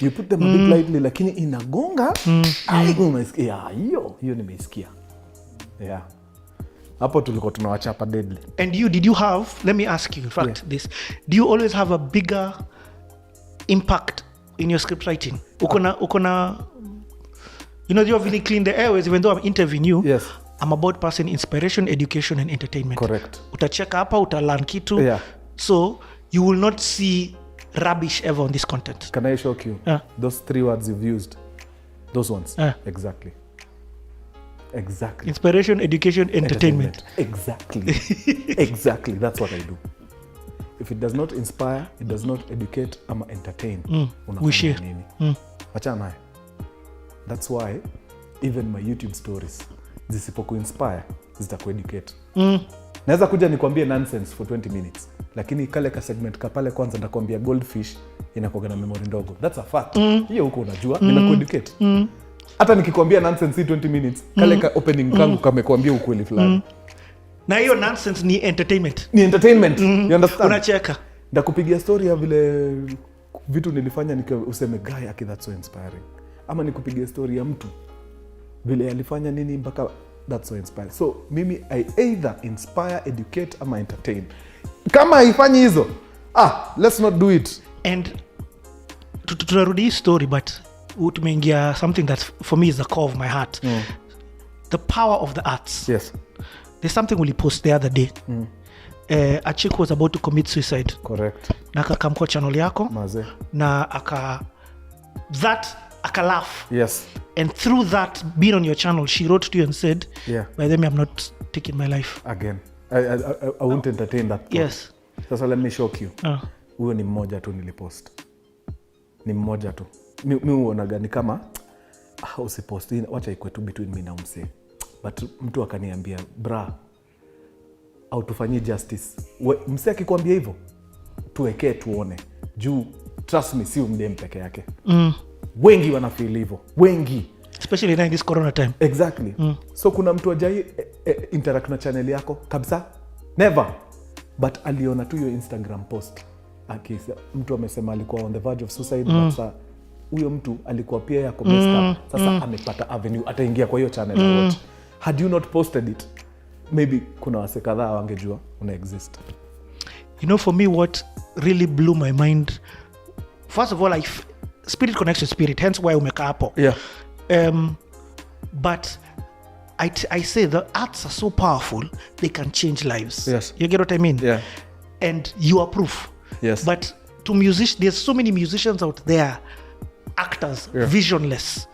You put them a bit lightly, lakini inagonga. Hiyo nimeisikia. Yeah. Hapo tulikuwa tunawachapa deadly. And did you have, let me ask you, in fact, this, do you always have a bigger impact in your script writing? Ukona, you know, you have really cleaned the airways, even though I'm interviewing you. Yes. I'm about passing inspiration, education, and entertainment. Correct. Utacheka hapa, utalearn kitu. Yeah. So you will not see rubbish ever on this content. Can I shock you? Those 3 words you've used, those ones. Exactly. Inspiration, education, entertainment. Exactly. Exactly. That's what I do. If it does not inspire, it does not educate, ama entertain. We share. Achana naye. That's why even my YouTube stories zisipokuinspire zitakueducate. Naweza kuja nikwambie nonsense for 20 minutes, lakini kale ka segment ka pale kwanza ndakwambia goldfish inakuwa na memory ndogo. That's a fact. Hiyo huko unajua, nimekueducate. Hata nikikwambia nonsense 20 minutes, kale ka opening kangu kamekwambia ukweli fulani. Na hiyo nonsense ni entertainment. Ni entertainment. You understand? Unacheka. Ndakupigia story ya vile vitu nilifanya useme guy, that's so inspiring. Ama nikupigia story ya mtu vile alifanya nini mpaka that's so inspiring. So mimi I either inspire, educate ama entertain. Kama haifanyi hizo, let's not do it. And tunarudi hii story, but tumeingia something that for me is the core of my heart. The power of the arts. Yes. There's something we post the other day. A chick was about to commit suicide. Correct. Na akakamkwa channel yako. Maze. Na aka laugh. Yes. And through that, being on your channel, she wrote to you and said, by the way, I'm not taking my life. Again. I won't entertain that thought. Yes. Sasa let me shock you. Huyo ni mmoja tu nilipost. Ni mmoja tu. Mi uonaga ni kama usipost, wacha ikuwe tu between me na mse. But mtu akaniambia, bra, au tufanyie justice. Mse akikwambia hivyo, tuwekee tuone. Juu, trust me, si umdem peke yake. Wengi wanafeel hivyo. Wengi. Especially in this corona time. Exactly. So kuna mtu ajai interact na channel yako kabisa? Never. But aliona tu your Instagram post. Akisa, mtu amesema alikuwa on the verge of suicide, but sasa huyo mtu alikuwa pia yako messed up. Sasa amepata avenue, ataingia kwa hiyo channel na watch. Had you not posted it, maybe kuna wase kadhaa wangejua una exist. You know, for me, what really blew my mind, first of all, spirit connects to spirit, hence why umeka hapo. Yeah. But I say the arts are so powerful, they can change lives. Yes. You get what I mean? Yeah. And you are proof. Yes. But to musicians, there's so many musicians out there, actors, visionless.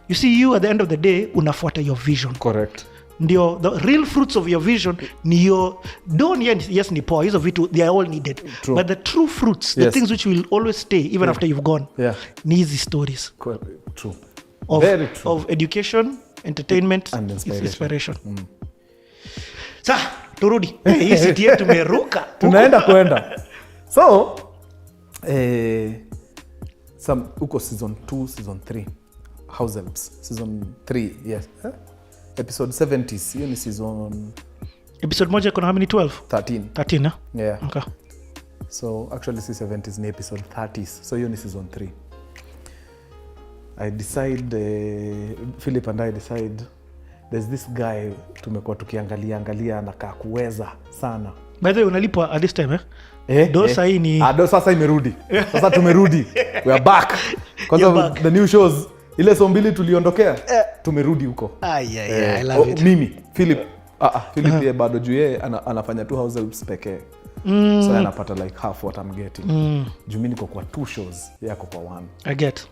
You see, you at the end of the day, unafuata your vision. Correct. Ndio, the real fruits of your vision ni your, yes ni poa, hizo vitu, they are all needed. True. But the true fruits, the things which will always stay, even after you've gone, ni hizi stories. True. Very true. Of education, entertainment, and inspiration. Sa, turudi. Hii siti yetu tumeruka. Tunaenda kwenda. So, uko season 2, season 3. Househelps, season 3, yes. Episode 70s, hiyo ni season Episode moja kuna how many? 12? 13. Yeah. Okay. So actually C70s ni episode 30s. So hiyo ni season 3. I decide, Philip and I decide, there's this guy tumekuwa tukiangalia anakaa kuweza sana. By the way, unalipwa at this time Dosa hii ni... Do sasa imerudi. Sasa tumerudi. We are back. Kwanza the new shows, ile so mbili tuliondokea, tumerudi huko. I love it. Mimi, Philip Philip bado juu yeye anafanya tu Househelps pekee. So anapata like half what I'm getting. Juu mimi niko kwa 2 shows, yako kwa 1. I get.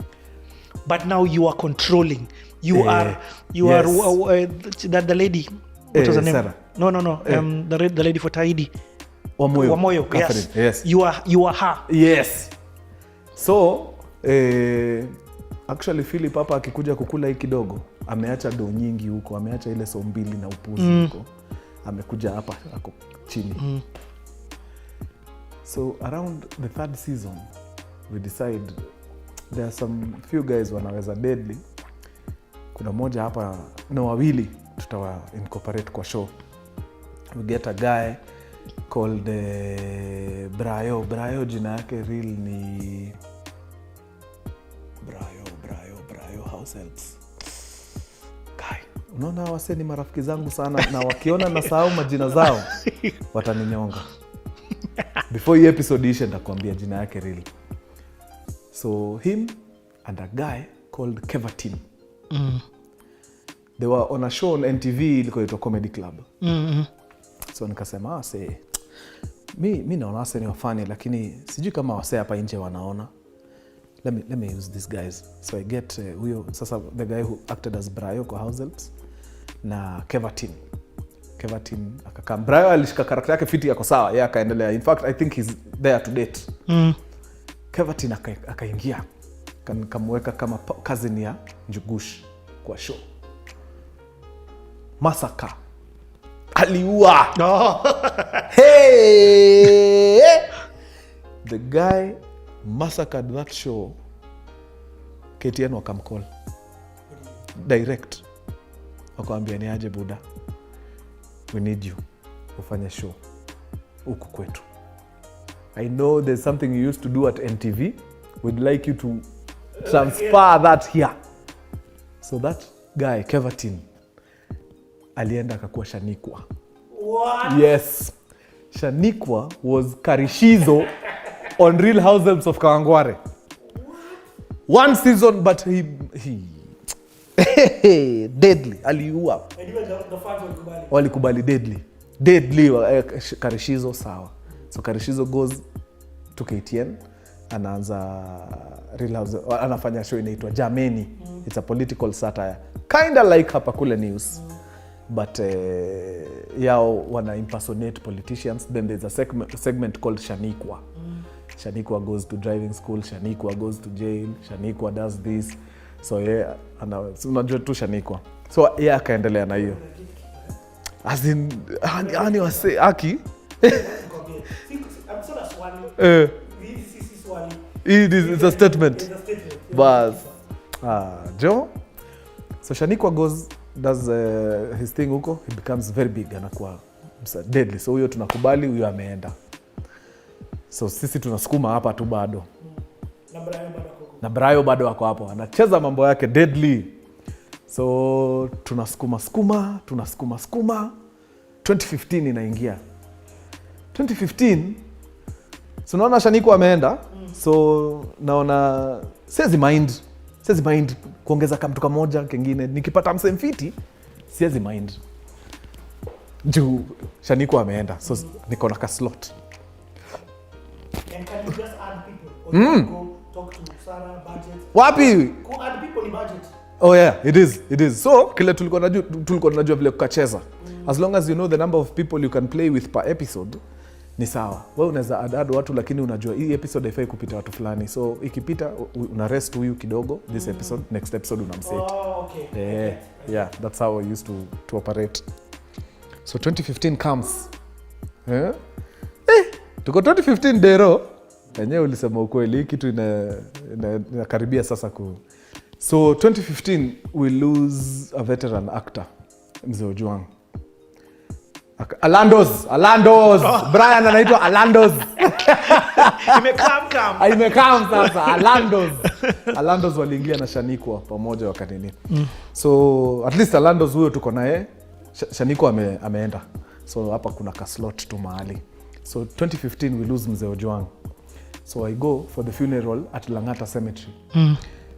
But now you are controlling. You are the lady. What was her name? Sarah. No. The lady for Taidi. Wamoyo. Yes. You are her. Yes. So actually Philip hapa akikuja kukula hii kidogo, ameacha do nyingi huko, ameacha ile so mbili na upuzi huko. Amekuja hapa ako chini. So around the 3rd season we decide there are some few guys wanaweza deadly. Kuna moja hapa na wawili tutawa incorporate kwa show. We get a guy called Brayo. Jina yake real ni Brayo Househelps. Guy, unaona wase ni marafiki zangu sana na wakiona nasahau majina zao wataninyonga. Before hii episode ishe nitakwambia jina yake real. So him and a guy called Kevatin. They were on a show on NTV ilikuwa inaitwa Comedy Club. So nikasema mi naona wase ni wafani, lakini sijui kama wase hapa nje wanaona. Let me use these guys. So I get huyo sasa the guy who acted as Brayo kwa Househelps na Kevatin akaka. Brayo alishika karakter yake fiti yako sawa, yeye akaendelea. In fact I think he's there to date. Kevatin akaingia kamweka kama cousin ya Njugush kwa show. Masaka aliua. Hey! The guy massacred that show. KTN wakamcall direct, wakamwambia ni aje buda, we need you ufanye show huku kwetu. I know there's something you used to do at NTV, we'd like you to transfer that here. So that guy Kevatin alienda akakuwa Shanikwa. What? Yes. Shanikwa was Karishizo on Real Househelps of Kawangware. 1 season, but he deadly. Aliua. The fans walikubali deadly. Karishizo sawa. So Karishizo goes to KTN, anaanza Real House, anafanya show inaitwa Jameni. It's a political satire. Kinda like hapa kule news. But yao wana impersonate politicians. Then there's a segment called Shanikwa. Shanikwa goes to driving school, Shanikwa goes to jail, Shanikwa does this. So unajua tu Shanikwa. So akaendelea na hiyo. As in ani wase aki. It is a statement. But Joe. So Shanikwa does his thing huko, he becomes very big, anakuwa deadly. So huyo tunakubali, huyo ameenda. So sisi tunasukuma hapa tu bado. Na Brayo bado wako hapo, anacheza mambo yake deadly. So tunasukuma 2015 inaingia. 2015 so naona Shanikwa ameenda. So naona siwezi mind kuongeza kama mtu kamoja kingine, nikipata msemfiti siwezi mind. Juu Shanikwa ameenda, so niko na ka slot. And can you just add people? Or you go talk to Sarah, budget? Wapi? Go add people in budget. Oh yeah, it is. So kile tulikuwa tunajua vile kukacheza. As long as you know the number of people you can play with per episode, ni sawa. Wewe unaweza add watu, lakini unajua hii episode haifai kupita watu fulani. So ikipita una rest huyu kidogo this episode, next episode unamset. Oh, okay. Yeah, that's how I used to operate. So 2015 comes. Tuko 2015 dero. Yenyewe ulisema ukweli, hii kitu inakaribia sasa ku. So 2015 we lose a veteran actor, Mzee Ojuang. Alandos. Brian anaitwa Alandos. Imekam sasa Alandos waliingia na Shanikwa pamoja wakati nini. So at least Alandos huyo tuko naye. Shanikwa ameenda. So hapa kuna ka slot tu mahali. So 2015 we lose Mzee Ojwang. So I go for the funeral at Langata Cemetery.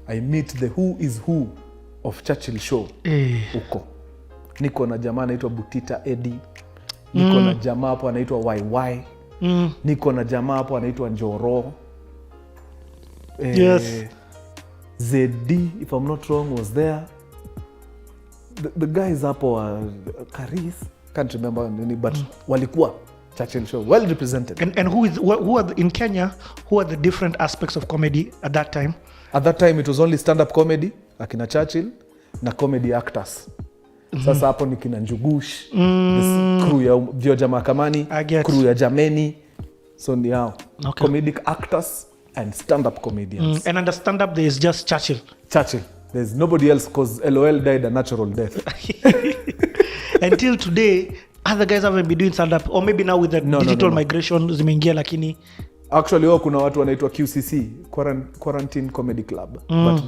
I meet the who is who of Churchill show huko. Niko na jamaa anaitwa Butita Eddie. Niko na jamaa hapo anaitwa YY. Niko na jamaa hapo anaitwa Njoro. Yes. ZD, if I'm not wrong, was there. The guys hapo Karis, can't remember any, but walikuwa Churchill show, well represented. And who are in Kenya, who are the different aspects of comedy at that time? At that time it was only stand-up comedy, akina Churchill, na comedy actors. Sasa hapo ni kina Njugush, crew ya Vioja Mahakamani, crew ya Jameni. So ni hao. Okay. Comedic actors and stand-up comedians. And under stand-up there is just Churchill. There's nobody else because LOL died a natural death. Until today, other guys haven't been doing stand-up. Or maybe now with the digital migration zimeingia lakini... Actually kuna watu wanaitwa QCC, Quarantine Comedy Club. But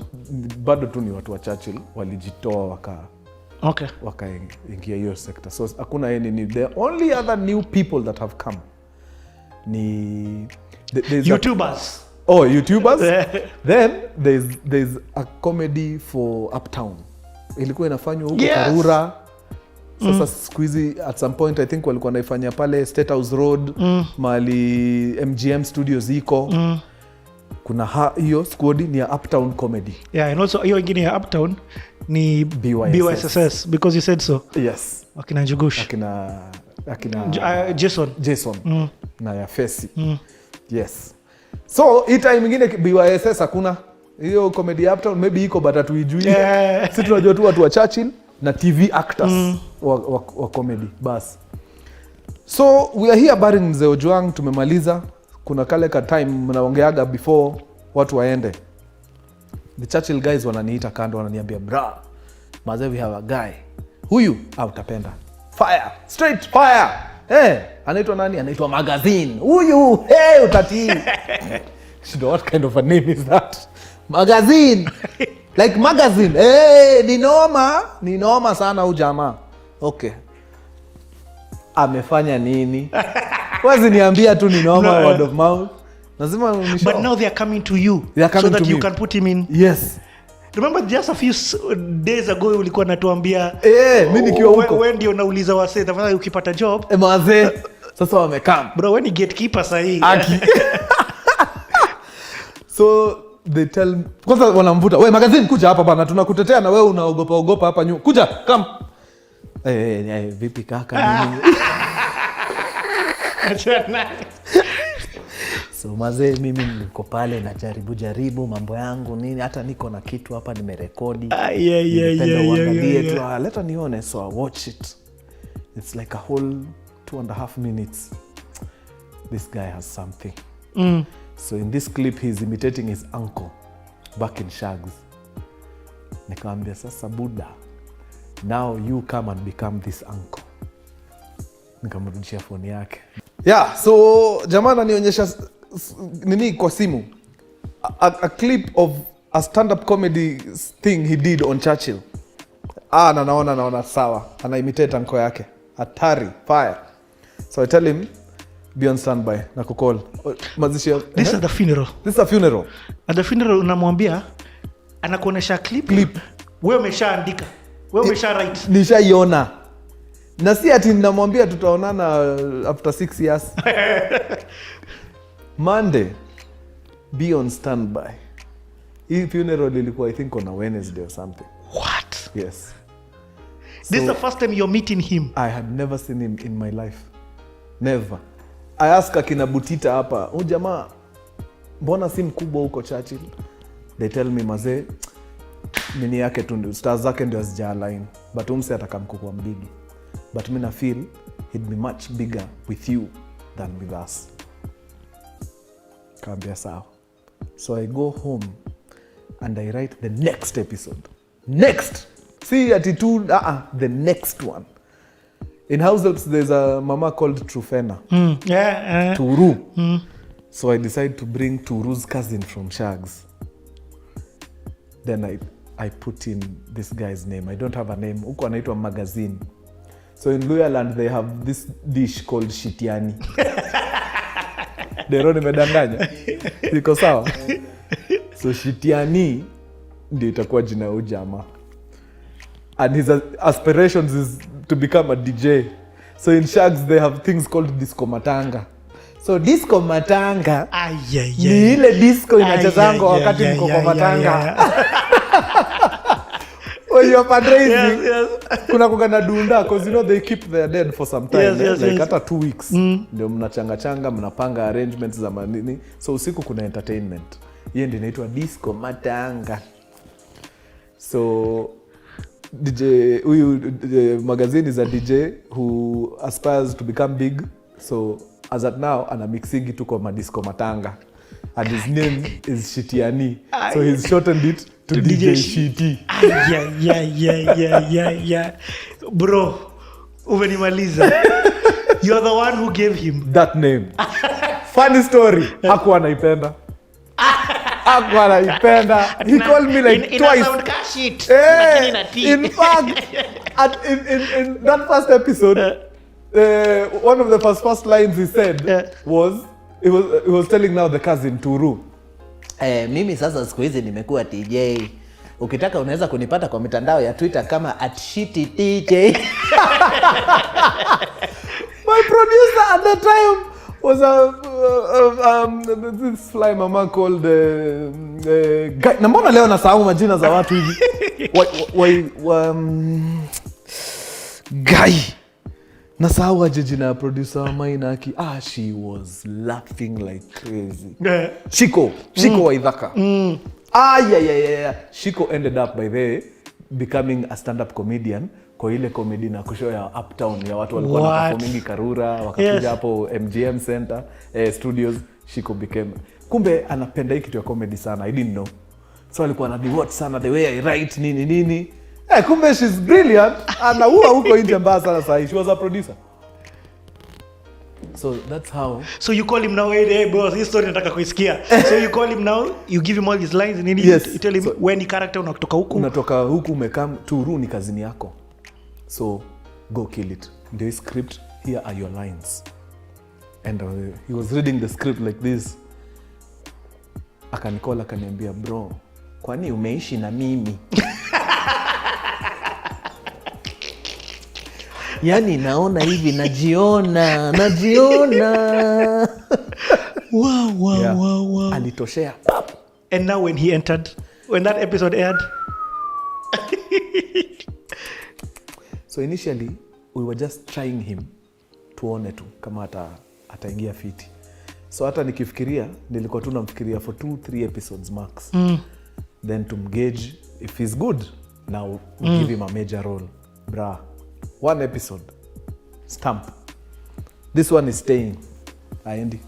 bado tu ni watu wa Churchill walijitoa wakaingia hiyo sector. So hakuna any new. The only other new people that have come ni YouTubers. YouTubers. Then there's a comedy for Uptown. Ilikuwa inafanywa huko Karura. Sasa siku hizi at some point I think walikuwa naifanya pale State House Road, mali MGM Studios iko. Kuna hiyo squad ni ya Uptown Comedy. Yeah, and also hiyo ingine ya Uptown ni BYSS because you said so. Yes. Akina Njugush. Akina Jason. Na ya Fesi. Yes. So hii time nyingine BYSS hakuna. Hiyo comedy Uptown maybe iko but hatuijui. Sisi tunajua tu watu wa Churchill na TV actors wa comedy bas. So we are here burying Mzee Ojwang, tumemaliza. Kuna kale ka time mnaongeaga before watu waende. The Churchill guys wananiita kando wananiambia bra, mazee we have a guy. Huyu utapenda. Fire, straight fire. Anaitwa nani? Anaitwa Magazine. Huyu utatii. What kind of a name is that? Magazine. Like magazine. Ni noma sana huyu jamaa. Okay. Amefanya nini? Wazi niambia tu ni noma, word of mouth. Lazima unishow. But now they are coming to you so that you can put him in. Yes. Remember just a few days ago ulikuwa natuambia mimi nikiwa huko. Wewe ndio unauliza wasee tafadhali ukipata job. Mazee. Sasa wamekam. Bro, when you gatekeeper sahi. So they tell kwanza wanamvuta, "Wewe Magazine kuja hapa bana, tunakutetea na wewe unaogopa hapa nyuma. Kuja, come." Vipi kaka nini? So mazee mimi niko pale na jaribu mambo yangu nini, hata niko na kitu hapa nimerekodi. Leta nione. So I watch it. It's like a whole 2.5 minutes. This guy has something. So in this clip he's imitating his uncle back in Shags. Nikamwambia sasa Buddha, now you come and become this uncle. Nikamrudishia phone yake. Yeah, so jamaa ananionyesha nini kwa simu. A clip of a stand-up comedy thing he did on Churchill. Naona sawa. Ana imitate uncle yake. Hatari, fire. So I tell him, be on standby na kukol. Mazishia. This is the funeral. This is a funeral. At the funeral unamwambia anakuonesha clip. Wewe umeshaandika. Wewe umesha write. Nishaiona. Na si ati ninamwambia tutaonana after 6 years. Monday, be on standby. Hii funeral ilikuwa I think on a Wednesday or something. What? Yes. This is the first time you're meeting him. I had never seen him in my life. Never. I asked akina Butita hapa, jamaa mbona si mkubwa huko Churchill? They tell me mazee nini yake tu ndio stars zake ndio hazija align. But umse atakamkubwa mbigi. But mimi na feel he'd be much bigger with you than with us. Kaambia sawa. So I go home and I write the next episode. Next! See ati tu, the next one. In Househelps, there's a mama called Trufena. Yeah. Turu. So I decided to bring Turu's cousin from Shags. Then I put in this guy's name. I don't have a name. Huko anaitwa Magazine. So in Luyaland, they have this dish called shitiani. Dero nimedanganya. Iko sawa? So shitiani ndio itakuwa jina ya jamaa. And his aspirations is to become a DJ. So in Shags, they have things called disco matanga. So disco matanga ni ile disco inachezangwa wakati mko kwa matanga. When you're fundraising, kuna kugana dunda, because you know they keep their dead for some time. Like hata 2 weeks. Ndio mnachanga mnapanga arrangements za manini. So usiku kuna entertainment. Hiyo ndio inaitwa disco matanga. So DJ huyu Magazine is a DJ who aspires to become big. So as at now ana mixing it to madisco matanga. And his name is Shitiani. So he's shortened it to DJ Shiti. Yeah. Bro, umenimaliza. You're the one who gave him that name. Funny story. Hakuwa anaipenda. He called me like twice. In fact, in that first episode, one of the first lines he said was, he was telling now the cousin Turu, mimi sasa siku hizi nimekuwa TJ. Ukitaka unaweza kunipata kwa mitandao ya Twitter kama @shititj. My producer at the time was this fly mama called guy. Na mbona leo nasahau majina za watu hivi? Guy. Nasahau aje jina ya producer wa Mainaki. She was laughing like crazy. Shiko Waithaka. Yeah. Shiko ended up by the way becoming a stand-up comedian kwa ile comedy na kushow ya Uptown ya watu walikuwa na performing Karura wakakuja hapo MGM Center studios. Shiko became, kumbe anapenda hii kitu ya comedy sana. I didn't know. So alikuwa na devote sana the way I write nini. Kumbe she's brilliant. Anaua huko nje mbaya sana sahi. She was a producer. So that's how. So you call him now, hey boss, hii story nataka kuisikia. So you call him now, you give him all his lines and you tell him when he character unatoka huku umekam Turu ni kazini yako. So go kill it. The script, here are your lines. And he was reading the script like this. Akanikola akaniambia, bro, kwani umeishi na mimi? Yani naona hivi najiona. Wow. Alitoshea. And now when that episode aired. So initially we were just trying him tuone tu kama ataingia fiti. So hata nikifikiria nilikuwa tu namfikiria for 2-3 episodes max. Then to gauge if he's good, now we give him a major role. Bra, 1 episode stamp, this one is staying. Aendi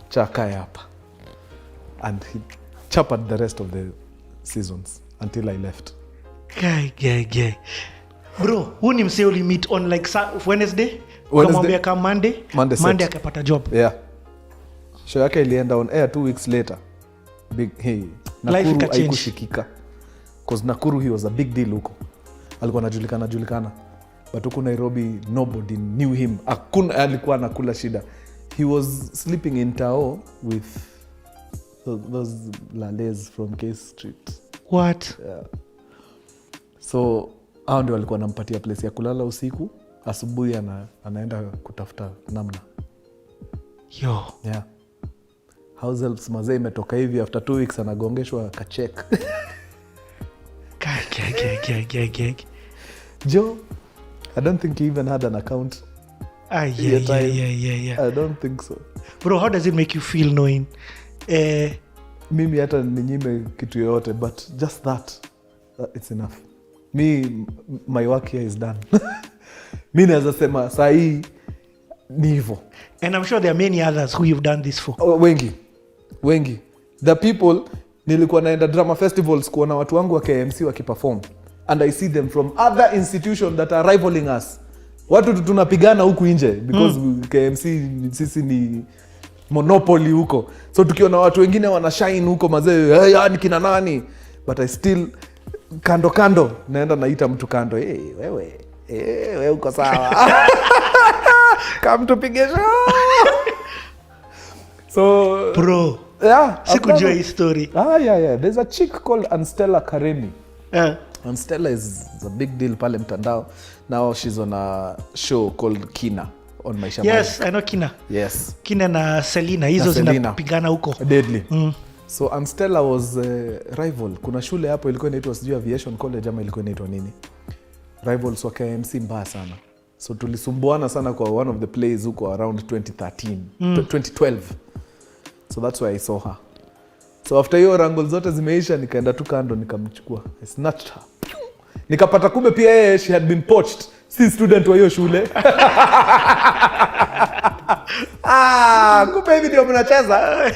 chakaya hapa, and he chapered the rest of the seasons until I left. Guy. Bro, who ni msee uli meet on like Wednesday? Kamwambia kama Monday akapata job. Yeah. Show yake ilienda on air 2 weeks later. Nakuru haikushikika. Because Nakuru he was a big deal huko. Alikuwa anajulikana. But huko Nairobi nobody knew him. Alikuwa anakula shida. He was sleeping in Tao with those lales from K Street. What? Yeah. So hao ndio walikuwa wanampatia place ya kulala usiku, asubuhi anaenda kutafuta namna. Yo. Yeah. Househelps mazee imetoka hivi after 2 weeks anagongeshwa kachek. Gag. Joe, I don't think he even had an account. Yeah. I don't think so. Bro, how does it make you feel knowing? Mimi hata ninyime kitu yoyote, but just that it's enough. My work here is done. Mi naweza sema saa hii ni hivyo. And I'm sure there are many others who you've done this for. Wengi. The people, nilikuwa naenda drama festivals kuona watu wangu wa KMC wakiperform. And I see them from other institutions that are rivaling us. watu tunapigana huku nje because KMC sisi ni monopoly huko, so tukiona watu wengine wana shine huko mazee, hey, ni kina nani, but I still kando naenda naita mtu kando, hey, wewe uko sawa come tupige show. So bro, yeah, sikujua hii story. Yeah, there's a chick called Anstella Karemi. Anstella is a big deal pale mtandao. Now she's on a show called Kina on Maisha Magic. Yes, I know Kina. Yes. Kina na Selena, hizo zinapigana huko. Deadly. So Anstella was rival. Kuna shule hapo ilikuwa inaitwa sijui Aviation College ama ilikuwa inaitwa nini. Rivals wa KMC mbaya sana. So tulisumbuana sana kwa one of the plays huko around 2013, 2012. So that's why I saw her. So after hiyo rangle zote zimeisha, nikaenda tu kando nikamchukua. I snatched her. Nikapata kumbe pia yeye she had been poached. Si student wa hiyo shule. Kumbe hivi ndio mnacheza.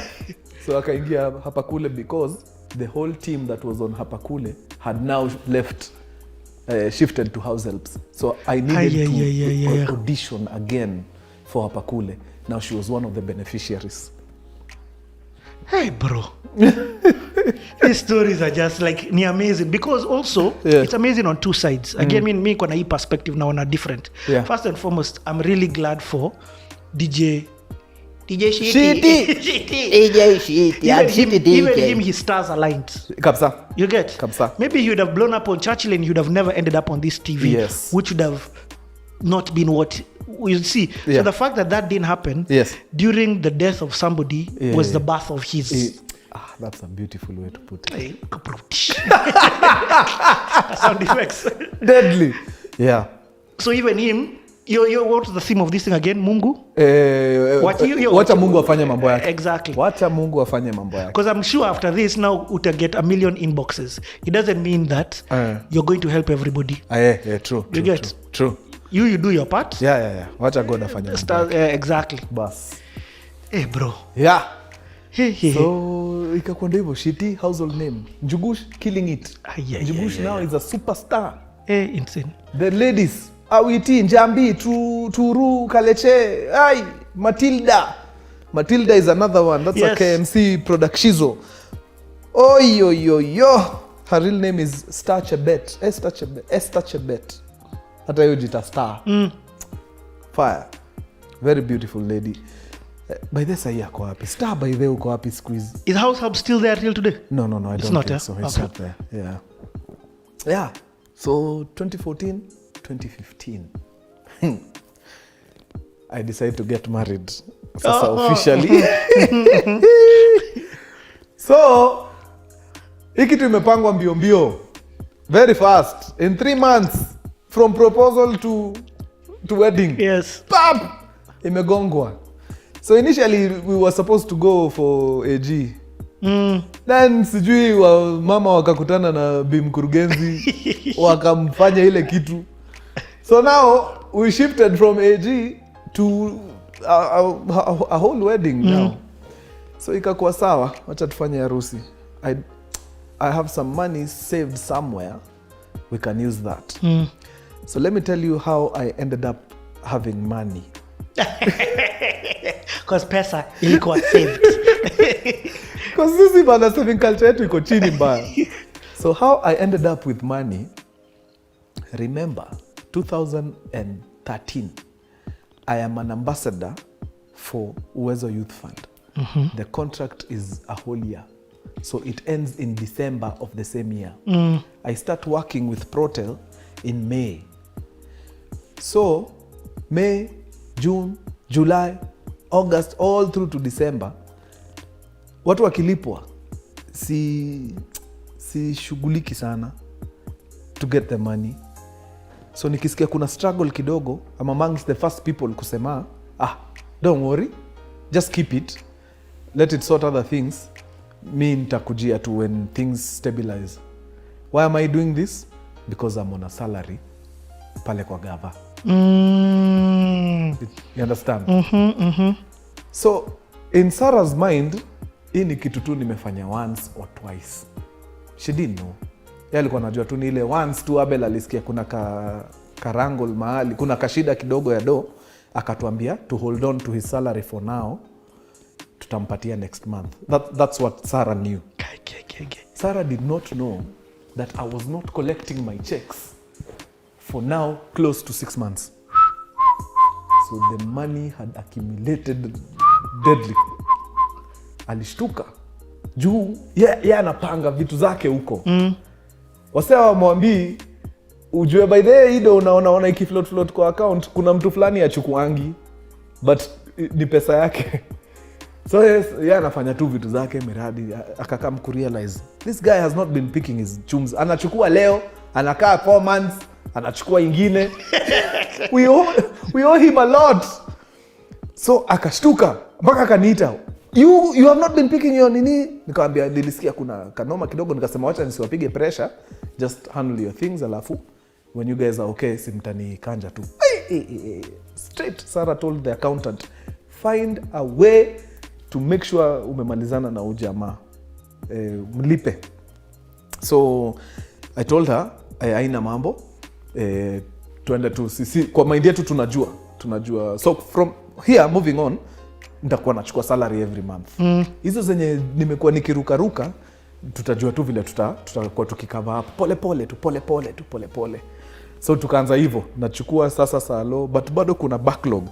So akaingia hapa kule because the whole team that was on hapa kule had now left, shifted to Househelps. So I needed to audition again for hapa kule. Now she was one of the beneficiaries. Hey bro. These stories are just like ni amazing because also it's amazing on two sides. Again, me kuna hii perspective naona different. First and foremost, I'm really glad for DJ Shitty. Even him, his stars aligned. Kapsa. You get? Kapsa. Maybe he would have blown up on Churchill and he would have never ended up on this TV. Yes. Which would have not been what you see. So the fact that didn't happen during the death of somebody was the birth of his. That's a beautiful way to put it. Sound effects. Deadly. Yeah. So even him, what's the theme of this thing again? Mungu? Wacha Mungu afanye mambo yake. Exactly. Wacha Mungu afanye mambo yake. Because I'm sure after this now uta get 1 million inboxes. It doesn't mean that you're going to help everybody. True. You get? True. You do your part. Yeah. Wacha God afanye mambo yake. Exactly. Bas. Hey bro. Yeah. So ikakuwa hivyo Shitty household name. Njugush killing it. Njugush now is a superstar. Insane. The ladies Awiti, Njambi, Turu, Kaleche, Matilda is another one. That's a KMC production. Yo. Her real name is Esther Chebet. Hata hiyo jita Star. Fire. Very beautiful lady. By this year ako wapi? Star by the uko wapi squeeze? Is Househelps still there till today? No, I don't think so. It's not there. Yeah. So 2014, 2015. I decided to get married. Sasa officially. So, hii kitu imepangwa mbio. Very fast. In 3 months from proposal to wedding. Yes. Pap! Imegongwa. So initially we were supposed to go for AG. Then sijui mama wakakutana na bimkurugenzi wakamfanya ile kitu. So now we shifted from AG to a whole wedding now. So ikakuwa sawa, wacha tufanye harusi. I have some money saved somewhere. We can use that. So let me tell you how I ended up having money. Because pesa ilikuwa saved. Because sisi bana saving culture yetu iko chini mbaya. So how I ended up with money, remember 2013 I am an ambassador for Uwezo Youth Fund. The contract is a whole year. So it ends in December of the same year. I start working with Protel in May. So May, June, July, August, all through to December, watu wakilipwa si shughuliki sana to get the money. So nikisikia kuna struggle kidogo, I'm amongst the first people kusema, don't worry, just keep it, let it sort other things. Mi nitakujia tu when things stabilize. Why am I doing this? Because I'm on a salary pale kwa gava. You understand? So in Sarah's mind, hii ni kitu tu nimefanya once or twice. She didn't know. Yeye alikuwa anajua tu ni ile once tu Abel alisikia kuna karangol mahali, kuna kashida kidogo ya do, akatuambia to hold on to his salary for now, tutampatia next month. That's what Sarah knew. Sarah did not know that I was not collecting my checks for now close to 6 months. So the money had accumulated deadly. Alishtuka juu anapanga vitu zake huko. Wasee wamwambii ujue by the way ido unaona ikifloat kwa account kuna mtu fulani achukuangi but ni pesa yake. So yes, anafanya tu vitu zake miradi, akakam kurealize this guy has not been picking his chums. Anachukua leo, anakaa 4 months, anachukua ingine. we owe him a lot. So akashtuka mpaka akaniita, you have not been picking your nini. Nikamwambia nilisikia kuna kanoma kidogo, nikasema wacha nisiwapige pressure, just handle your things, alafu when you guys are okay simtani kanja tu. Straight Sarah told the accountant, find a way to make sure umemalizana na ujamaa, mlipe. So I told her aina mambo, tuende tu sisi kwa mind yetu tunajua. So from here moving on nitakuwa nachukua salary every month. Hizo zenye nimekuwa nikirukaruka tutajua tu vile tutakuwa tukikava up pole pole. So tukaanza hivyo, nachukua sasa salo, but bado kuna backlog.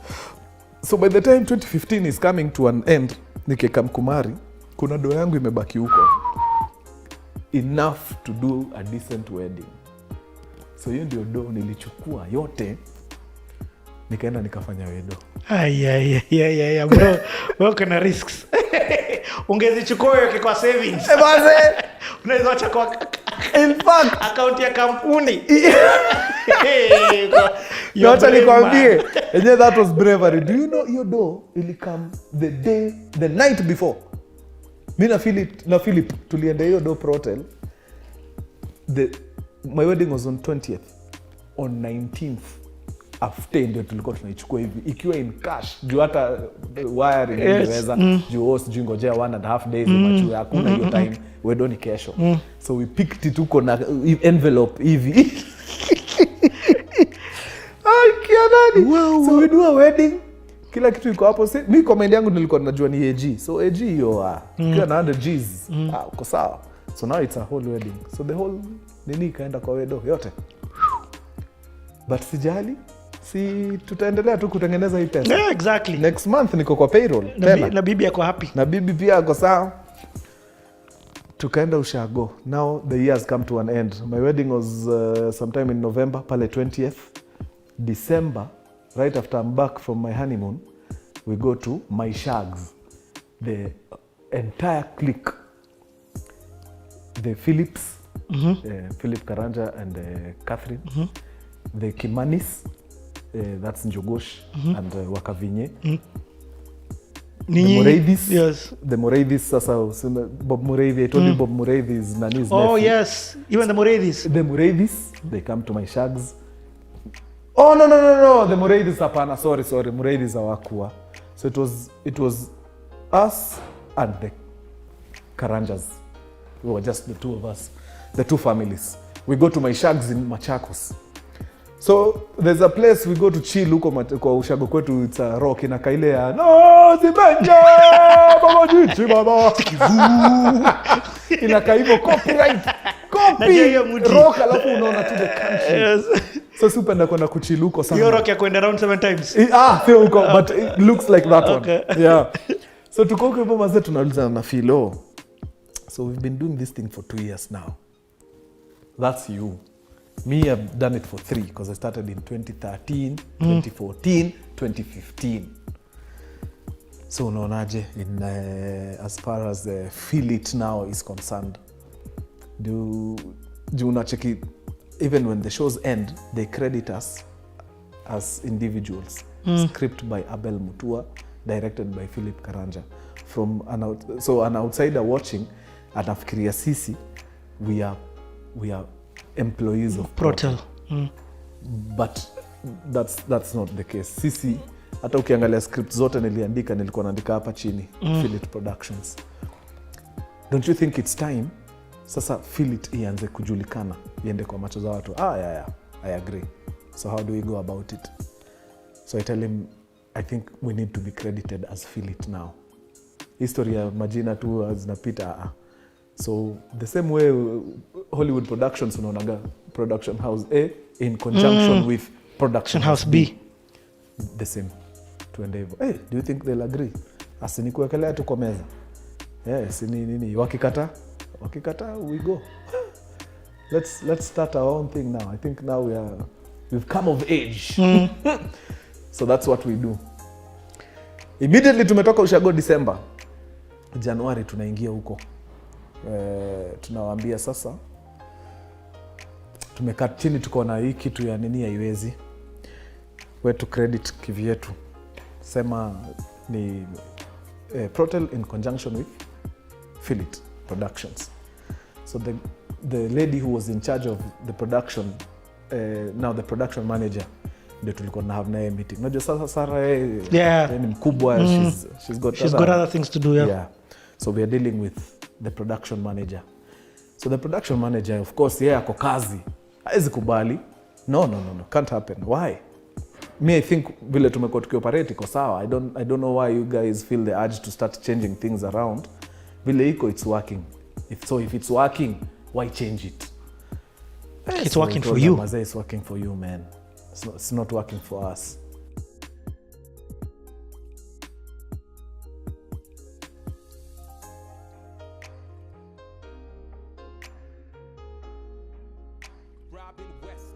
So by the time 2015 is coming to an end, nikikam kumari, kuna do yangu imebaki huko enough to do a decent wedding. So hiyo ndio do nilichukua yote, nikaenda nikafanya wedo. Bro, wewe kuna risks. Ungezichukua yote kwa savings. Unaweza acha kwa in fact account ya kampuni. Yote nikwambie, that was bravery. Do you know your do ili come the night before. Mimi na Philip tulienda hiyo do protel. My wedding was on 20th. On 19th after ndio tulikuwa tunaichukua hivi ikiwa in cash juu hata wire ingeweza juu host juu ngojea 1.5 days macho hakuna hiyo time wedo ni kesho. So we picked it uko na envelope hivi. Wow. So we do a wedding, kila kitu iko hapo. Mimi comment yangu nilikuwa najua ni AG, so AG hiyo kiwa na 100 Gs uko sawa. So now it's a whole wedding, so the whole nini kaenda kwa wedo yote. But sijali, tutaendelea tu kutengeneza hii pesa. Yeah, exactly. Next month niko kwa payroll na bibi yako happy, na bibi pia ako sawa. Tukaenda ushago. Now the year has come to an end. My wedding was sometime in November, pale 20th. December, right after I'm back from my honeymoon, we go to my shags. The entire clique, the Philips, Philip Karanja and Catherine, the Kimanis, that's Njogosh and Wakavinye. The Moraidis, yes. The Moraidis, sasa Bob Moraidi, I told you Bob Moraidi is Nani's nephew. Oh yes, even the Moraidis. The Moraidis, they come to my shags. Oh no, the Moraidis hapana, sorry, Moraidis hawakuwa. So it was us and the Karanjas. We were just the two of us, the two families. We go to my shags in Machakos. So there's a place we go to chill huko kwa ushago kwetu, it's a rock ina kaile ya no zibenja baba jichi baba ina kaivo copyright copy rock, alafu unaona to the country. Yes. So super na kwenda kuchill huko sana. Hiyo rock ya kwenda around 7 times. Sio huko but it looks like that okay. One. Yeah. So tuko huko hapo mazee tunauliza na Philo. So we've been doing this thing for 2 years now. That's you. Me, I've done it for 3 because I started in 2013, 2014, 2015. So unaonaje in as far as the feel it now is concerned? Do unacheki even when the shows end, they credit us as individuals. Script by Abel Mutua, directed by Philip Karanja. From an outsider watching, anafikiria sisi we are employees of Protel. But that's not the case. Sisi hata ukiangalia script zote nilikuwa naandika hapa chini Feel It Productions. Don't you think it's time sasa Feel It ianze kujulikana, iende kwa macho za watu? Yeah, I agree. So how do we go about it? So I tell him, I think we need to be credited as Feel It now. History ya majina tu zinapita. So the same way Hollywood Productions unaonaga Production House A in conjunction with Production House B. The same. Tuende hivyo. Hey, do you think they'll agree? Asinikuwekelea tu kwa meza. Yes, nini. Wakikata, we go. Let's start our own thing now. I think now we've come of age. So that's what we do. Immediately tumetoka ushago December. Januari tunaingia huko. Tunawaambia sasa tumekaa chini tuko na hii kitu ya nini haiwezi. Wetu credit kivyetu. Sema ni Protel in conjunction with Feel It Productions. So the lady who was in charge of the production, now the production manager, ndio tulikuwa na have naye meeting. Unajua sasa Sarah ni mkubwa, she's got other things to do. Yeah. So we are dealing with the production manager. So the production manager, of course, yeye ako kazi. Haizi kubali. No, can't happen. Why? Me, I think vile tumekuwa tukioperate iko sawa. I don't know why you guys feel the urge to start changing things around. Vile iko, it's working. If it's working, why change it? It's working for you. It's working for you, man. It's not working for us. Robin West.